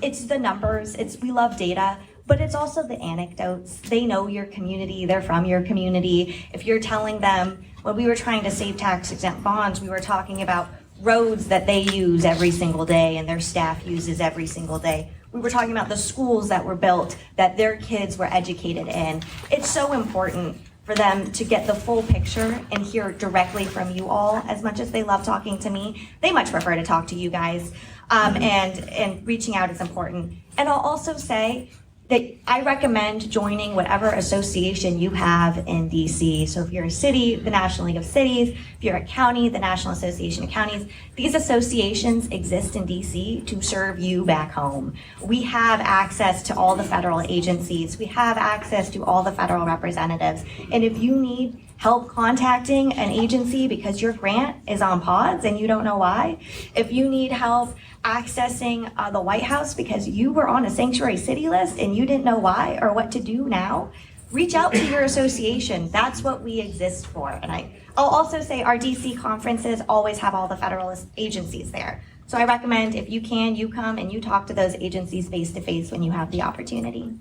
It's the numbers, we love data, but it's also the anecdotes. They know your community, they're from your community. If you're telling them, when we were trying to save tax exempt bonds, we were talking about roads that they use every single day and their staff uses every single day. We were talking about the schools that were built that their kids were educated in. It's so important for them to get the full picture and hear directly from you all. As much as they love talking to me, they much prefer to talk to you guys. And reaching out is important. And I'll also say that I recommend joining whatever association you have in DC. So if you're a city, the National League of Cities, if you're a county, the National Association of Counties, these associations exist in DC to serve you back home. We have access to all the federal agencies. We have access to all the federal representatives. And if you need help contacting an agency because your grant is on pause and you don't know why, if you need help accessing the White House because you were on a sanctuary city list and you didn't know why or what to do now, reach out to your association. That's what we exist for. And I'll also say our DC conferences always have all the federal agencies there. So I recommend if you can, you come and you talk to those agencies face to face when you have the opportunity.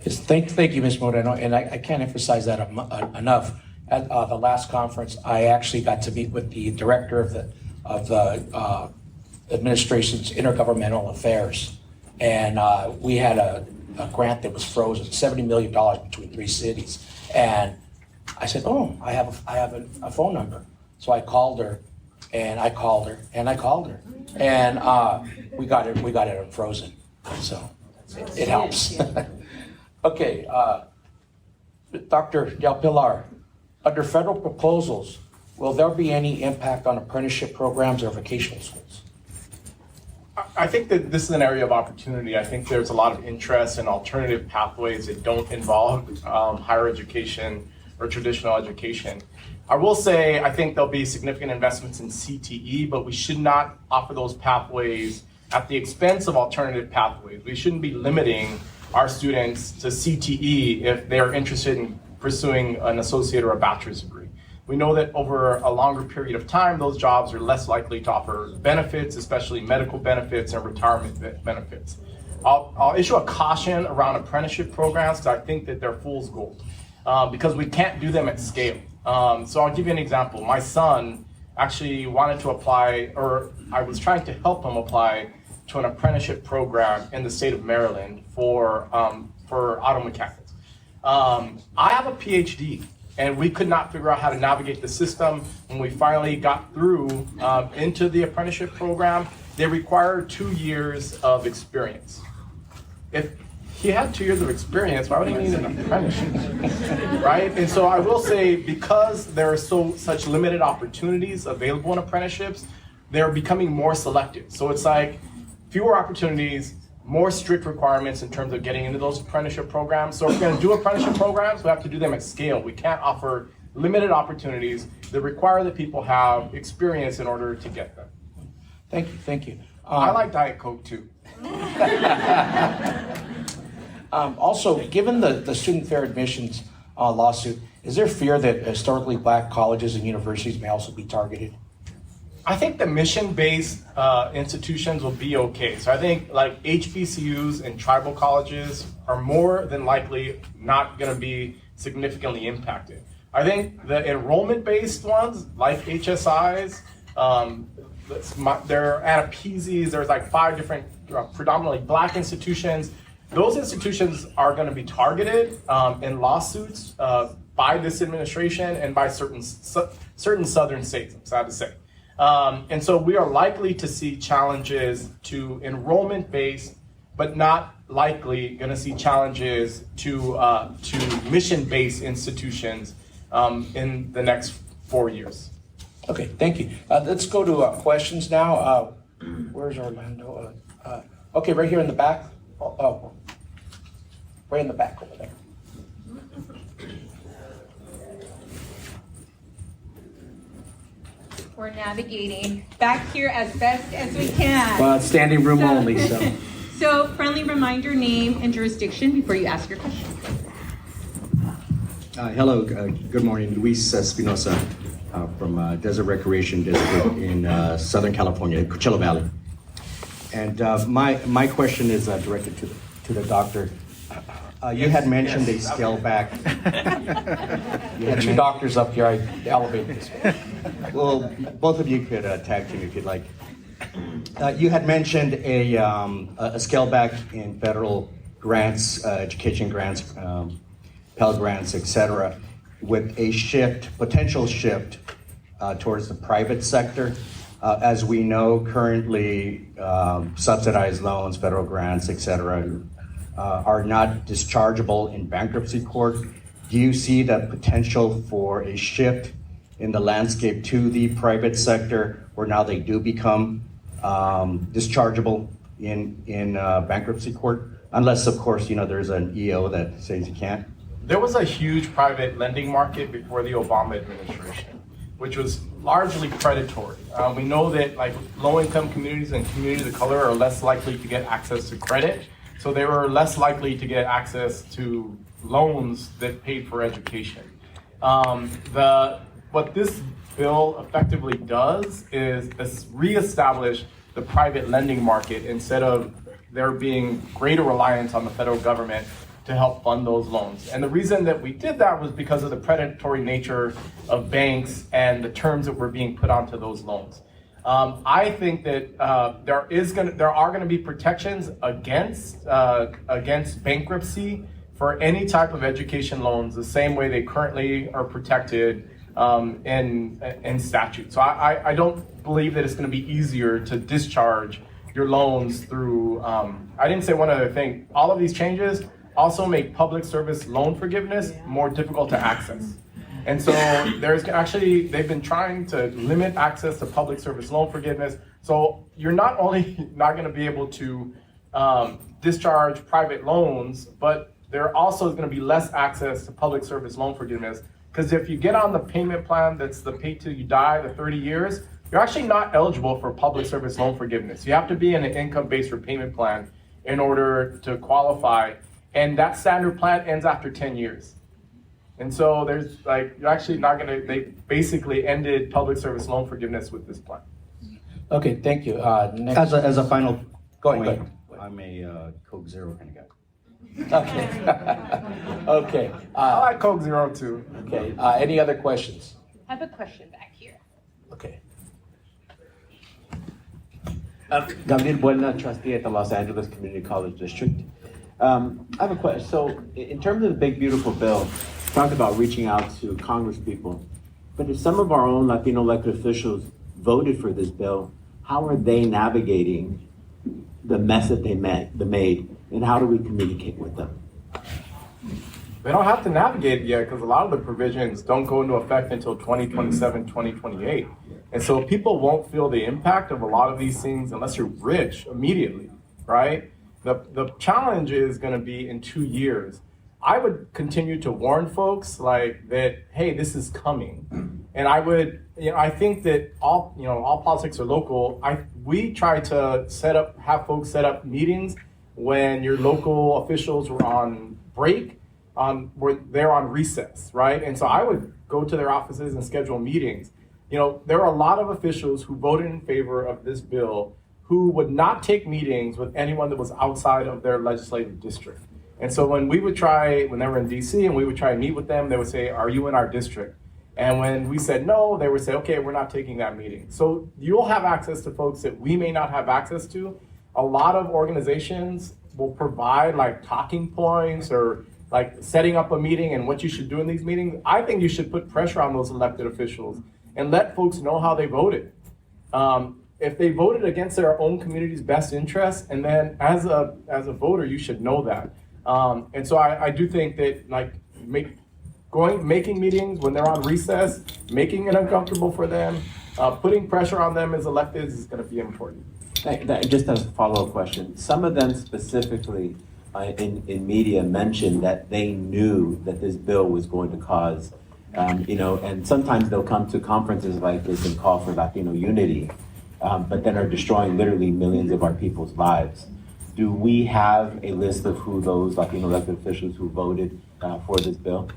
Yes, thank you, Ms. Moreno, and I can't emphasize that enough. At the last conference, I actually got to meet with the director of the administration's intergovernmental affairs, and we had a grant that was frozen, $70 million between 3 cities, and I said, "Oh, I have a phone number," so I called her, and I called her, and I called her, and we got it unfrozen, so it helps. Okay, Dr. Del Pilar, under federal proposals, will there be any impact on apprenticeship programs or vocational schools? I think that this is an area of opportunity. I think there's a lot of interest in alternative pathways that don't involve higher education or traditional education. I will say, I think there'll be significant investments in CTE, but we should not offer those pathways at the expense of alternative pathways. We shouldn't be limiting our students to CTE if they're interested in pursuing an associate or a bachelor's degree. We know that over a longer period of time, those jobs are less likely to offer benefits, especially medical benefits and retirement benefits. I'll issue a caution around apprenticeship programs because I think that they're fool's gold because we can't do them at scale. So I'll give you an example. My son actually wanted to apply, or I was trying to help him apply to an apprenticeship program in the state of Maryland for auto mechanics. I have a PhD, and we could not figure out how to navigate the system. When we finally got through into the apprenticeship program, they require 2 years of experience. If he had 2 years of experience, why would he need an apprenticeship, right? And so I will say, because there are such limited opportunities available in apprenticeships, they're becoming more selective. So it's like fewer opportunities, more strict requirements in terms of getting into those apprenticeship programs. So if we're gonna do apprenticeship programs, we have to do them at scale. We can't offer limited opportunities that require that people have experience in order to get them. Thank you. I like Diet Coke too. Also, given the student fair admissions lawsuit, is there fear that historically black colleges and universities may also be targeted? I think the mission-based institutions will be okay. So I think like HBCUs and tribal colleges are more than likely not going to be significantly impacted. I think the enrollment-based ones, like HSIs, they're at Appeasees, there's like 5 different predominantly black institutions. Those institutions are going to be targeted in lawsuits by this administration and by certain southern states, I'm sad to say. And so we are likely to see challenges to enrollment-based, but not likely going to see challenges to mission-based institutions in the next 4 years. Okay, thank you. Let's go to questions now. Where's Orlando? Okay, right here in the back. Oh, right in the back over there. We're navigating back here as best as we can. Standing room only, so. So friendly reminder, name and jurisdiction before you ask your question. Hello, good morning. Luis Espinosa from Desert Recreation District in Southern California, Coachella Valley. And my question is directed to the doctor. You had mentioned a scale back. You had 2 doctors up here. I elevated this way. Well, both of you could tag team if you'd like. You had mentioned a scale back in federal grants, education grants, Pell grants, etc., with a potential shift towards the private sector. As we know, currently subsidized loans, federal grants, etc., are not dischargeable in bankruptcy court. Do you see the potential for a shift in the landscape to the private sector, where now they do become dischargeable in bankruptcy court? Unless, of course, there's an EO that says you can't. There was a huge private lending market before the Obama administration, which was largely predatory. We know that like low-income communities and communities of color are less likely to get access to credit, so they were less likely to get access to loans that paid for education. What this bill effectively does is reestablish the private lending market instead of there being greater reliance on the federal government to help fund those loans. And the reason that we did that was because of the predatory nature of banks and the terms that were being put onto those loans. I think that there are going to be protections against bankruptcy for any type of education loans, the same way they currently are protected in statute. So I don't believe that it's going to be easier to discharge your loans through. I didn't say one other thing. All of these changes also make public service loan forgiveness more difficult to access. And so they've been trying to limit access to public service loan forgiveness. So you're not only not going to be able to discharge private loans, but there also is going to be less access to public service loan forgiveness. Because if you get on the payment plan that's the pay till you die, the 30 years, you're actually not eligible for public service loan forgiveness. You have to be in an income-based repayment plan in order to qualify. And that standard plan ends after 10 years. And so there's like, you're actually not gonna, they basically ended public service loan forgiveness with this plan. Okay, thank you. Next. As a final Go ahead, point, go ahead. I'm a Coke Zero kind of guy. Okay. Okay. I like Coke Zero too. Okay. Any other questions? I have a question back here. Okay. Gabriel Buena, trustee at the Los Angeles Community College District. I have a question. So in terms of the big beautiful bill, talked about reaching out to Congress people, but if some of our own Latino elected officials voted for this bill, how are they navigating the mess that they made, and how do we communicate with them? They don't have to navigate it yet because a lot of the provisions don't go into effect until 2027, 2028. And so people won't feel the impact of a lot of these things unless you're rich immediately, right? The challenge is going to be in 2 years. I would continue to warn folks like that, hey, this is coming. And I would, I think that all politics are local. We try to have folks set up meetings when your local officials were on break, they're on recess, right? And so I would go to their offices and schedule meetings. There are a lot of officials who voted in favor of this bill who would not take meetings with anyone that was outside of their legislative district. And so when they were in DC and we would try and meet with them, they would say, are you in our district? And when we said no, they would say, okay, we're not taking that meeting. So you'll have access to folks that we may not have access to. A lot of organizations will provide like talking points or like setting up a meeting and what you should do in these meetings. I think you should put pressure on those elected officials and let folks know how they voted. If they voted against their own community's best interests, and then as a voter, you should know that. And so I do think that like making meetings when they're on recess, making it uncomfortable for them, putting pressure on them as electeds is going to be important. Just as a follow-up question, some of them specifically in media mentioned that they knew that this bill was going to cause, and sometimes they'll come to conferences like this and call for Latino unity, but then are destroying literally millions of our people's lives. Do we have a list of who those Latino elected officials who voted for this bill?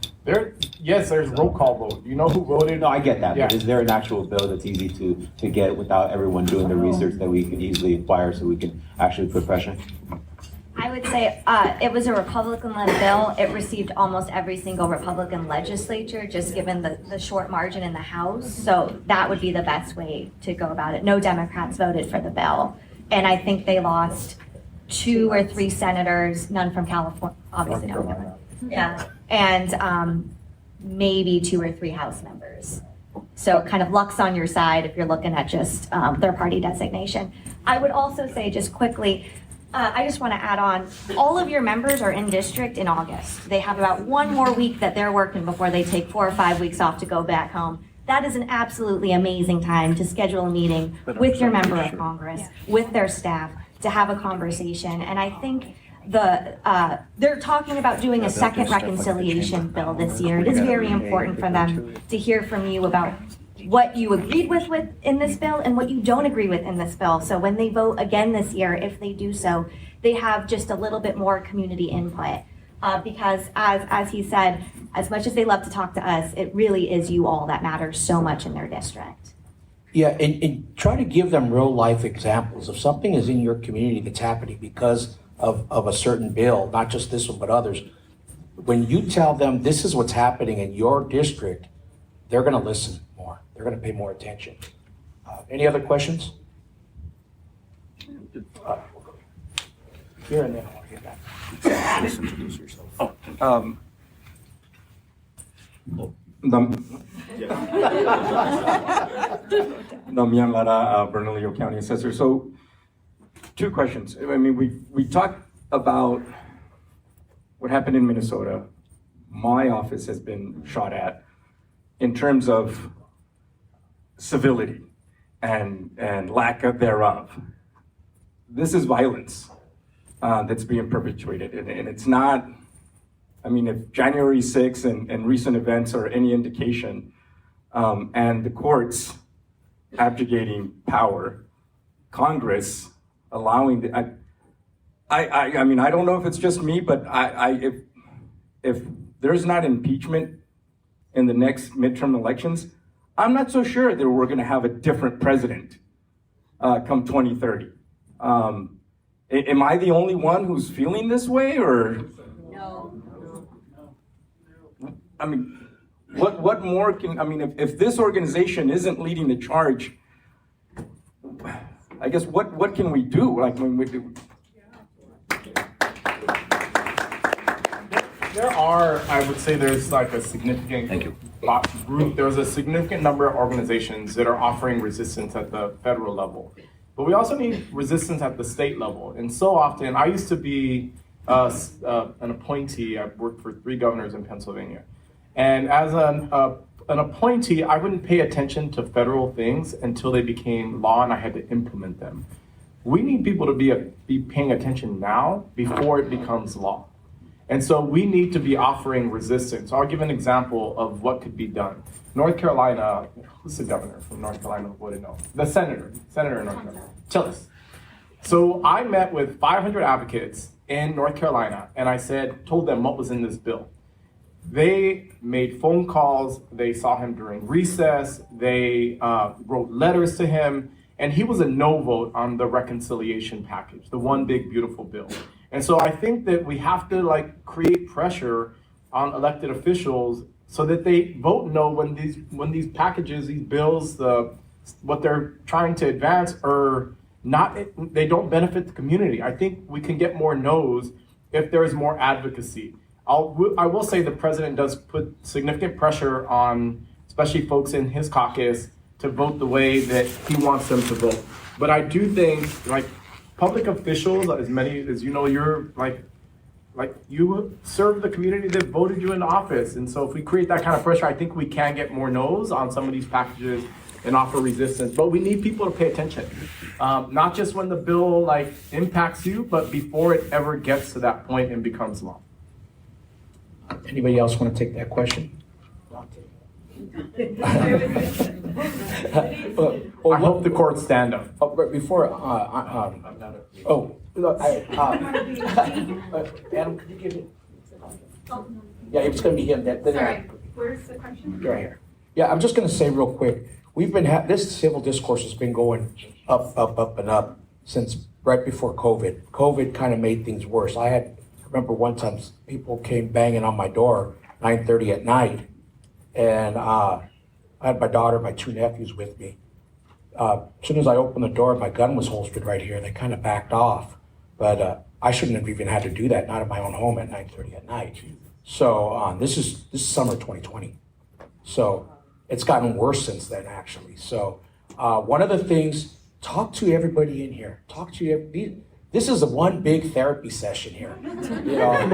Yes, there's roll call vote. You know who voted? No, I get that, Yeah. but is there an actual bill that's easy to get without everyone doing the research that we can easily acquire so we can actually put pressure? I would say it was a Republican-led bill. It received almost every single Republican legislature, just given the short margin in the House. So that would be the best way to go about it. No Democrats voted for the bill. And I think they lost 2 or 3 senators, none from California, obviously not California. Yeah, and maybe 2 or 3 House members. So kind of luck's on your side if you're looking at just their party designation. I would also say just quickly, I just want to add on, all of your members are in district in August. They have about 1 more week that they're working before they take 4 or 5 weeks off to go back home. That is an absolutely amazing time to schedule a meeting with your member of Congress, with their staff, to have a conversation. And I think they're talking about doing a second reconciliation bill this year. It is very important for them to hear from you about what you agreed with in this bill and what you don't agree with in this bill. So when they vote again this year, if they do so, they have just a little bit more community input. Because as he said, as much as they love to talk to us, it really is you all that matters so much in their district. Yeah, and try to give them real life examples. If something is in your community that's happening because of a certain bill, not just this one, but others, when you tell them this is what's happening in your district, they're going to listen more. They're going to pay more attention. Any other questions? Here and then I want to get back. Just introduce yourself. Damian Lara, Bernalillo County Assessor. So, 2 questions. I mean, we talked about what happened in Minnesota. My office has been shot at in terms of civility and lack of thereof. This is violence that's being perpetuated, and it's not. I mean, if January 6th and recent events are any indication, and the courts abdicating power, Congress allowing the, I mean, I don't know if it's just me, but if there's not impeachment in the next midterm elections, I'm not so sure that we're going to have a different president come 2030. Am I the only one who's feeling this way, or? No. I mean, what more can, I mean, if this organization isn't leading the charge, I guess what can we do? Like when we do. There are, I would say there's like a significant group, there's a significant number of organizations that are offering resistance at the federal level. But we also need resistance at the state level. And so often, I used to be an appointee. I've worked for 3 governors in Pennsylvania. And as an appointee, I wouldn't pay attention to federal things until they became law and I had to implement them. We need people to be paying attention now before it becomes law. And so we need to be offering resistance. I'll give an example of what could be done. North Carolina, who's the governor from North Carolina? Who would know? The senator in North Carolina, Tillis. So I met with 500 advocates in North Carolina, and I told them what was in this bill. They made phone calls, they saw him during recess, they wrote letters to him, and he was a no vote on the reconciliation package, the one big beautiful bill. And so I think that we have to create pressure on elected officials so that they vote no when these packages, these bills, what they're trying to advance are not, they don't benefit the community. I think we can get more no's if there is more advocacy. I will say the president does put significant pressure on, especially folks in his caucus, to vote the way that he wants them to vote. But I do think, public officials, as many as you know, you're you serve the community that voted you into office. And so if we create that kind of pressure, I think we can get more no's on some of these packages and offer resistance. But we need people to pay attention, not just when the bill impacts you, but before it ever gets to that point and becomes law. Anybody else want to take that question? I hope the courts stand up. But before, Adam, could you give it? Yeah, it's going to be him. Sorry, where's the question? Right here. Yeah, I'm just going to say real quick, we've been this civil discourse has been going up and up since right before COVID. COVID kind of made things worse. I remember one time people came banging on my door 9:30 at night, and I had my daughter, my 2 nephews with me. As soon as I opened the door, my gun was holstered right here, and they kind of backed off. But I shouldn't have even had to do that, not in my own home at 9:30 at night. So this is summer 2020. So it's gotten worse since then, actually. So one of the things, talk to everybody in here. This is one big therapy session here.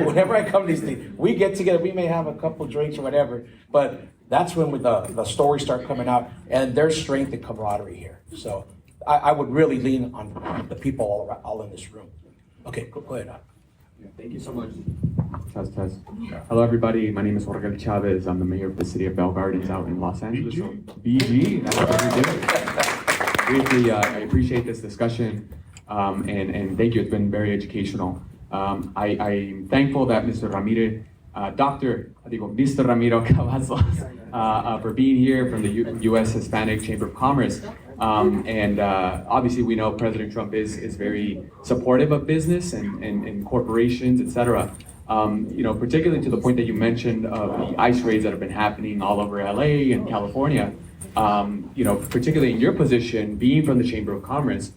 Whenever I come to these things, we get together, we may have a couple drinks or whatever, but that's when the stories start coming out, and there's strength and camaraderie here. So I would really lean on the people all in this room. Okay, go ahead. Thank you so much. Test. Hello, everybody. My name is Jorge Chavez. I'm the mayor of the city of Bell Gardens out in Los Angeles. BG, that's what we're doing. Briefly, I appreciate this discussion. And thank you, it's been very educational. I'm thankful that Mr. Ramiro Cavazos for being here from the U.S. Hispanic Chamber of Commerce. And obviously we know President Trump is very supportive of business and corporations, et cetera. Particularly to the point that you mentioned of the ICE raids that have been happening all over LA and California. Particularly in your position, being from the Chamber of Commerce,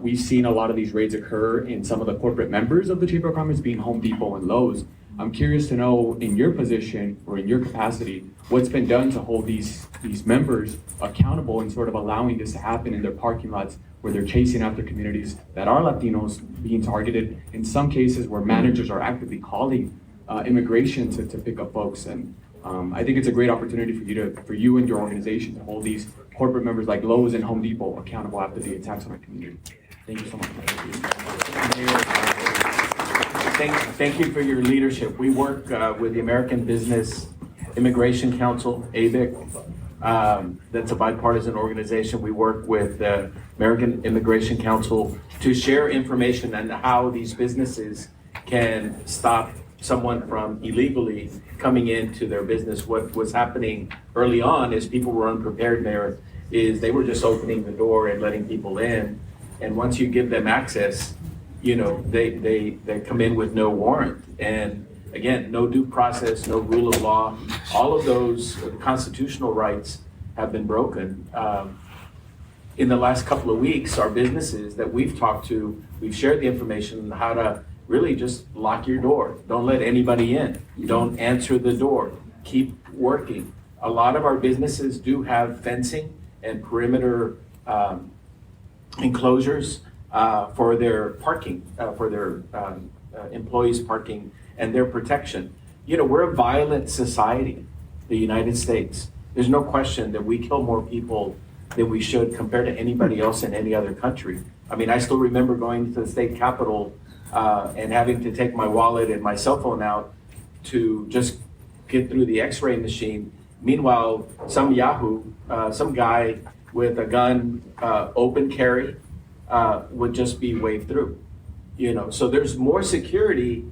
we've seen a lot of these raids occur in some of the corporate members of the Chamber of Commerce, being Home Depot and Lowe's. I'm curious to know, in your position or in your capacity, what's been done to hold these members accountable and sort of allowing this to happen in their parking lots where they're chasing after communities that are Latinos being targeted, in some cases where managers are actively calling immigration to pick up folks. And I think it's a great opportunity for you and your organization to hold these corporate members like Lowe's and Home Depot accountable after the attacks on our community. Thank you so much. Thank you for your leadership. We work with the American Business Immigration Council, ABIC. That's a bipartisan organization. We work with the American Immigration Council to share information on how these businesses can stop someone from illegally coming into their business. What was happening early on is people were unprepared there, is they were just opening the door and letting people in. And once you give them access, you know, they come in with no warrant. And again, no due process, no rule of law. All of those constitutional rights have been broken. In the last couple of weeks, our businesses that we've talked to, we've shared the information on how to really just lock your door. Don't let anybody in. Don't answer the door. Keep working. A lot of our businesses do have fencing and perimeter enclosures for their parking, for their employees' parking and their protection. You know, we're a violent society, the United States. There's no question that we kill more people than we should compared to anybody else in any other country. I mean, I still remember going to the state capitol and having to take my wallet and my cell phone out to just get through the x-ray machine. Meanwhile, some yahoo, some guy with a gun, open carry, would just be waved through. You know, so there's more security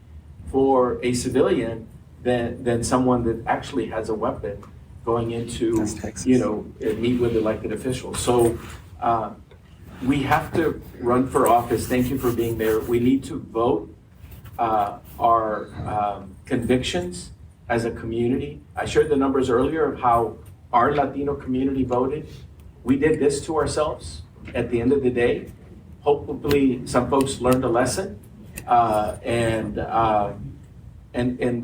for a civilian than someone that actually has a weapon going into, you know, meet with elected officials. So we have to run for office. Thank you for being there. We need to vote our convictions as a community. I shared the numbers earlier of how our Latino community voted. We did this to ourselves at the end of the day. Hopefully some folks learned a lesson. And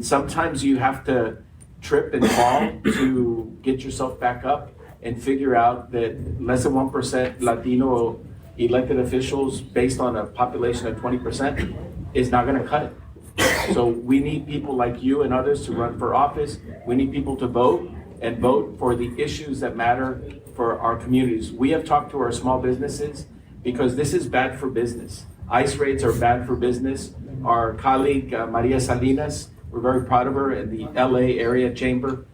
sometimes you have to trip and fall to get yourself back up and figure out that less than 1% Latino elected officials based on a population of 20% is not gonna cut it. So we need people like you and others to run for office. We need people to vote and vote for the issues that matter for our communities. We have talked to our small businesses because this is bad for business. ICE raids are bad for business. Our colleague, Maria Salinas, we're very proud of her in the LA area chamber.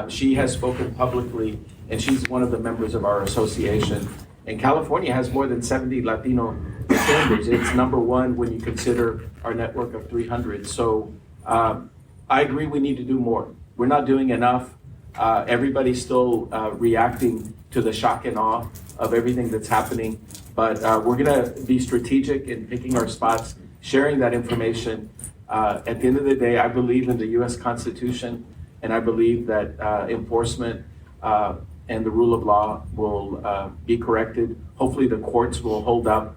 She has spoken publicly and she's one of the members of our association. And California has more than 70 Latino chambers. It's number one when you consider our network of 300. So I agree we need to do more. We're not doing enough. Everybody's still reacting to the shock and awe of everything that's happening. But we're gonna be strategic in picking our spots, sharing that information. At the end of the day, I believe in the US Constitution, and I believe that enforcement and the rule of law will be corrected. Hopefully the courts will hold up,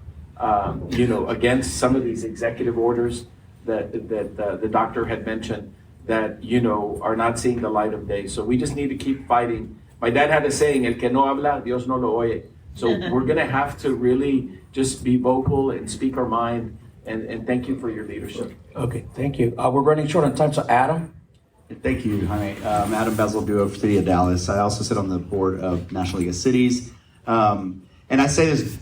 you know, against some of these executive orders that the doctor had mentioned that, you know, are not seeing the light of day. So we just need to keep fighting. My dad had a saying, el que no habla, Dios no lo oye. So we're gonna have to really just be vocal and speak our mind, and thank you for your leadership. Okay, thank you. We're running short on time, so Adam? Thank you, Jaime. I'm Adam Bezel-Duo for City of Dallas. I also sit on the board of National League of Cities. And I say this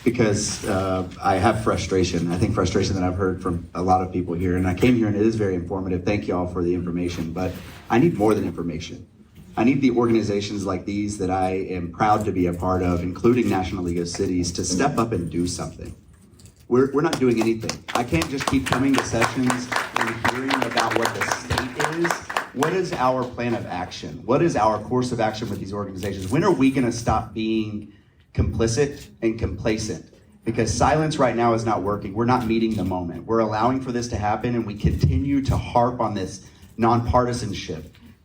because I have frustration. I think frustration that I've heard from a lot of people here. And I came here and it is very informative. Thank you all for the information. But I need more than information. I need the organizations like these that I am proud to be a part of, including National League of Cities, to step up and do something. We're not doing anything. I can't just keep coming to sessions and hearing about what the state is. What is our plan of action? What is our course of action with these organizations? When are we gonna stop being complicit and complacent? Because silence right now is not working. We're not meeting the moment. We're allowing for this to happen and we continue to harp on this nonpartisanship.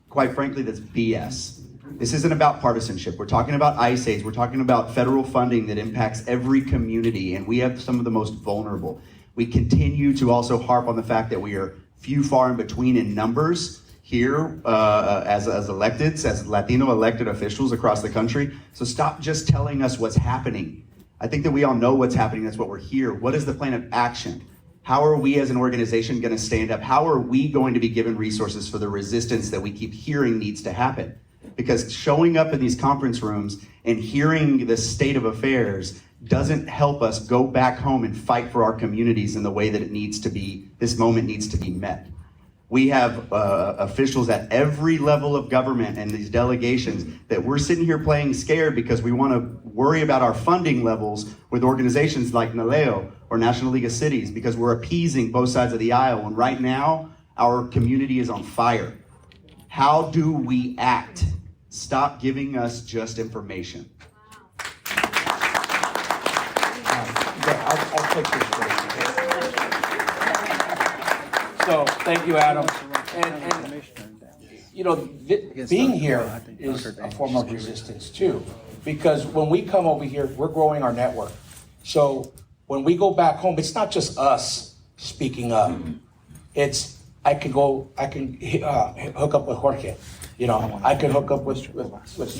Quite frankly, that's BS. This isn't about partisanship. We're talking about ICE aids. We're talking about federal funding that impacts every community, and we have some of the most vulnerable. We continue to also harp on the fact that we are few, far in between in numbers here as electeds, as Latino elected officials across the country. So stop just telling us what's happening. I think that we all know what's happening. That's what we're here. What is the plan of action? How are we as an organization going to stand up? How are we going to be given resources for the resistance that we keep hearing needs to happen? Because showing up in these conference rooms and hearing the state of affairs doesn't help us go back home and fight for our communities in the way that it needs to be, this moment needs to be met. We have officials at every level of government and these delegations that we're sitting here playing scared because we want to worry about our funding levels with organizations like NALEO or National League of Cities because we're appeasing both sides of the aisle. And right now, our community is on fire. How do we act? Stop giving us just information. I'll take this break. So, thank you, Adam. And you know, being here is a form of resistance too, because when we come over here, we're growing our network. So when we go back home, it's not just us speaking up. It's I can hook up with Jorge. You know, I can hook up with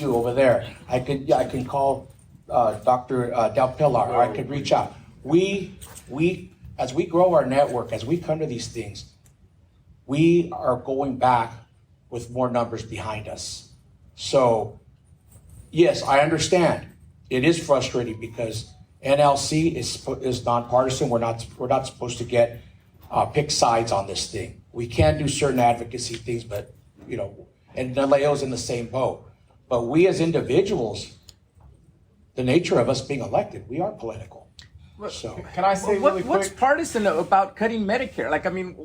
you over there. I can call Dr. Del Pilar, or I could reach out. We as we grow our network, as we come to these things, we are going back with more numbers behind us. So, yes, I understand. It is frustrating because NLC is nonpartisan. We're not supposed to pick sides on this thing. We can do certain advocacy things, but you know, and NALEO's in the same boat. But we as individuals, the nature of us being elected, we are political. So Can I say really quick? What's partisan about cutting Medicare? Like, I mean,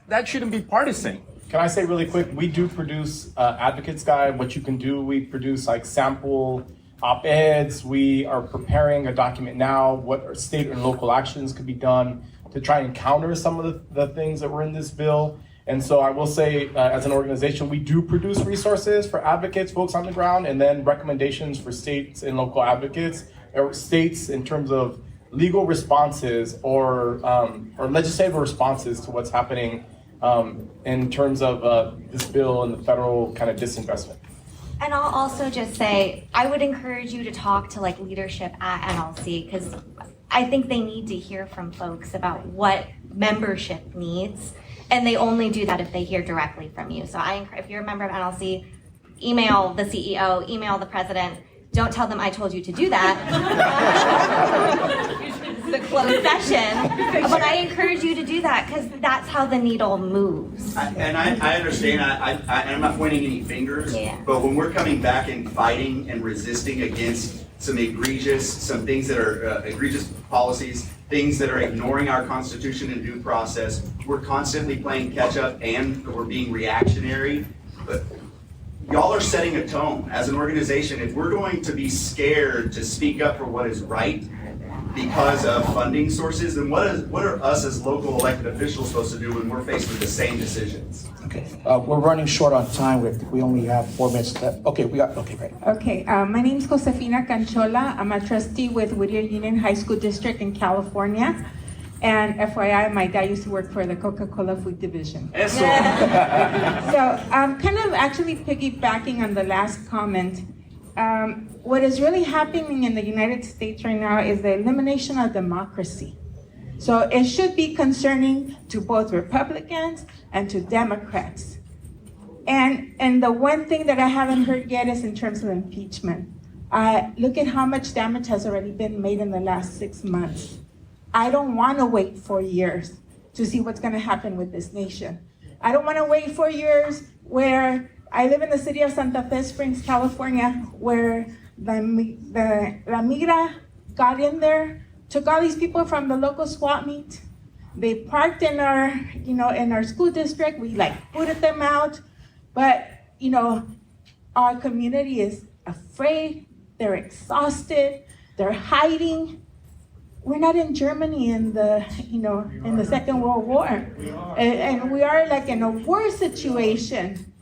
that shouldn't be partisan. Can I say really quick? We do produce advocates guide. What you can do, we produce like sample op-eds. We are preparing a document now. What state and local actions could be done to try and counter some of the things that were in this bill. And so I will say, as an organization, we do produce resources for advocates, folks on the ground, and then recommendations for states and local advocates, or states in terms of legal responses or legislative responses to what's happening in terms of this bill and the federal kind of disinvestment. And I'll also just say, I would encourage you to talk to like leadership at NLC, because I think they need to hear from folks about what membership needs. And they only do that if they hear directly from you. So if you're a member of NLC, email the CEO, email the president. Don't tell them I told you to do that. It's a closed session. But I encourage you to do that because that's how the needle moves. I understand. I'm not pointing any fingers. Yeah. But when we're coming back and fighting and resisting against some things that are egregious policies, things that are ignoring our Constitution and due process, we're constantly playing catch up and we're being reactionary. But y'all are setting a tone as an organization. If we're going to be scared to speak up for what is right because of funding sources, then what are us as local elected officials supposed to do when we're faced with the same decisions? Okay, we're running short on time. We only have 4 minutes left. Okay, great. Okay, my name is Josefina Canchola. I'm a trustee with Whittier Union High School District in California. And FYI, my dad used to work for the Coca-Cola Food Division. Eso. So I'm kind of actually piggybacking on the last comment. What is really happening in the United States right now is the elimination of democracy. So it should be concerning to both Republicans and to Democrats. And the one thing that I haven't heard yet is in terms of impeachment. Look at how much damage has already been made in the last 6 months. I don't want to wait 4 years to see what's going to happen with this nation. I don't want to wait 4 years where I live in the city of Santa Fe Springs, California, where the Migra got in there, took all these people from the local swap meet. They parked in our school district. We booted them out. But, our community is afraid. They're exhausted. They're hiding. We're not in Germany in the Second World War. And we are in a war situation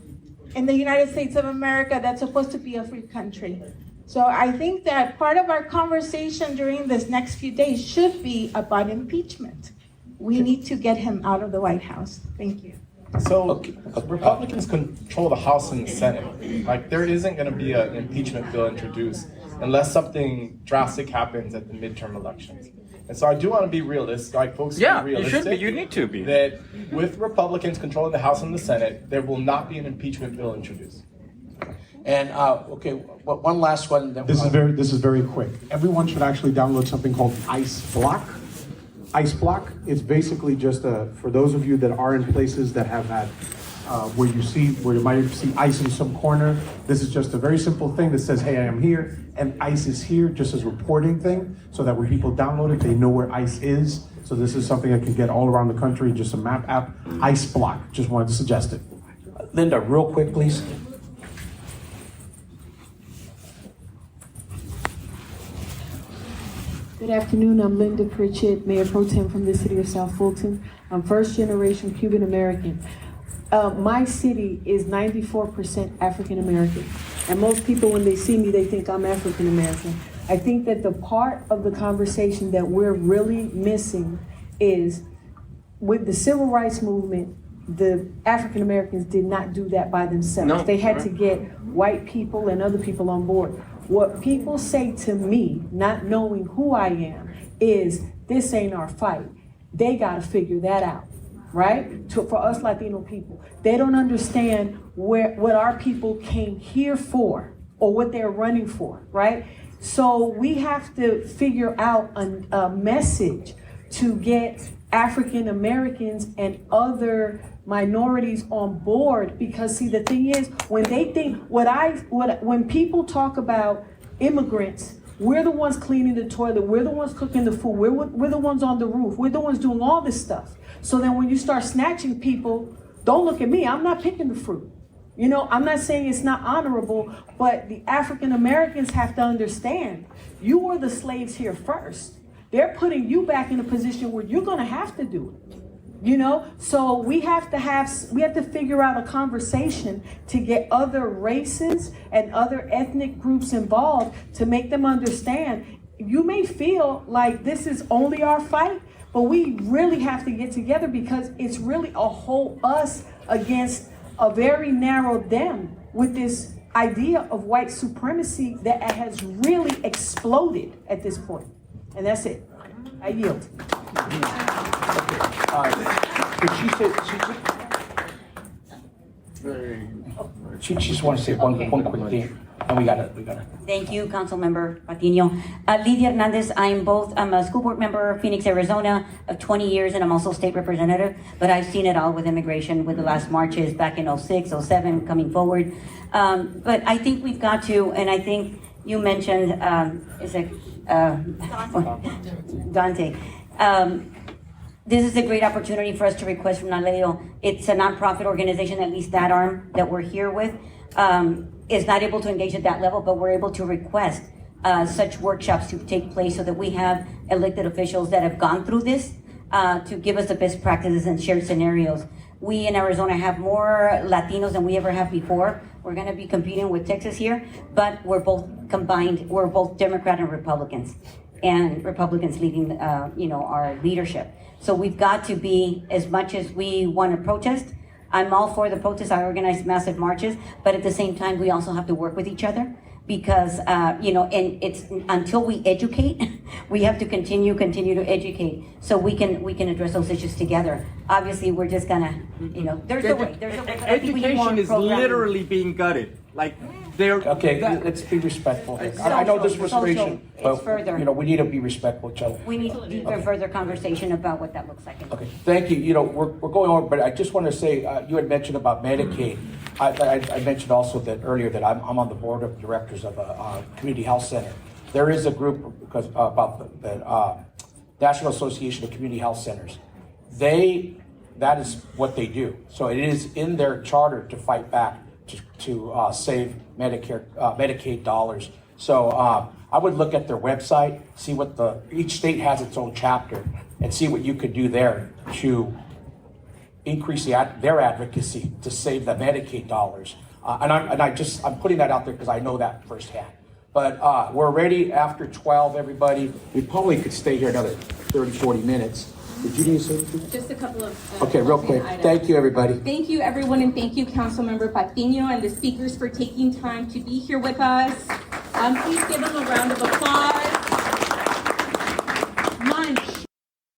in the United States of America that's supposed to be a free country. So I think that part of our conversation during this next few days should be about impeachment. We need to get him out of the White House. Thank you. So Republicans control the House and the Senate. There isn't going to be an impeachment bill introduced unless something drastic happens at the midterm elections. And so I do want to be realistic, folks. Yeah, be realistic. you should be. You need to be. That with Republicans controlling the House and the Senate, there will not be an impeachment bill introduced. And one last one. This is very quick. Everyone should actually download something called Ice Block. Ice Block is basically just for those of you that are in places that have had where you might see ICE in some corner. This is just a very simple thing that says, hey, I am here, and ICE is here, just as a reporting thing, so that when people download it, they know where ICE is. So this is something that can get all around the country, just a map app, ICE block. Just wanted to suggest it. Linda, real quick, please. Good afternoon, I'm Linda Pritchett, Mayor Pro Tem from the city of South Fulton. I'm first generation Cuban American. My city is 94% African American. And most people, when they see me, they think I'm African American. I think that the part of the conversation that we're really missing is with the civil rights movement, the African Americans did not do that by themselves. No, they had to get white people and other people on board. What people say to me, not knowing who I am, is this ain't our fight. They gotta figure that out, right? For us Latino people, they don't understand what our people came here for or what they're running for, right? So we have to figure out a message to get African Americans and other minorities on board, because see, the thing is, when they think when people talk about immigrants, we're the ones cleaning the toilet, we're the ones cooking the food, we're the ones on the roof, we're the ones doing all this stuff. So then when you start snatching people, don't look at me, I'm not picking the fruit. You know, I'm not saying it's not honorable, but the African Americans have to understand, you were the slaves here first. They're putting you back in a position where you're gonna have to do it. You know, so we have to figure out a conversation to get other races and other ethnic groups involved to make them understand. You may feel like this is only our fight, but we really have to get together, because it's really a whole us against a very narrow them with this idea of white supremacy that has really exploded at this point. And that's it. I yield. She just wants to say one quick thing, and we gotta. Thank you, Councilmember Patino. Lidia Hernandez, I'm a school board member of Phoenix, Arizona of 20 years, and I'm also state representative, but I've seen it all with immigration, with the last marches back in 06, 07, coming forward. But I think we've got to, and I think you mentioned, Dante. This is a great opportunity for us to request from NALEO. It's a nonprofit organization, at least that arm that we're here with, is not able to engage at that level, but we're able to request such workshops to take place so that we have elected officials that have gone through this to give us the best practices and shared scenarios. We in Arizona have more Latinos than we ever have before. We're gonna be competing with Texas here, but we're both combined, we're both Democrat and Republicans, and Republicans leading our leadership. So we've got to be, as much as we want to protest, I'm all for the protest, I organize massive marches, but at the same time, we also have to work with each other, because, and it's, until we educate, we have to continue to educate, so we can address those issues together. Obviously, we're just gonna, there's a way. Education is literally being gutted. Like, Okay, let's be respectful. I know this frustration, but we need to be respectful, each other. We need deeper further conversation about what that looks like. Okay, thank you. We're going on, but I just want to say, you had mentioned about Medicaid. I mentioned also that earlier that I'm on the board of directors of a community health center. There is a group about the National Association of Community Health Centers. That is what they do. So it is in their charter to fight back to save Medicaid dollars. So I would look at their website, see what each state has its own chapter, and see what you could do there to increase their advocacy to save the Medicaid dollars. I'm putting that out there because I know that firsthand. But we're already after 12, everybody. We probably could stay here another 30, 40 minutes. Did you need to say anything? Just a couple of okay, real quick. Items. Thank you, everybody. Thank you, everyone, and thank you, Councilmember Patino and the speakers for taking time to be here with us. Please give them a round of applause.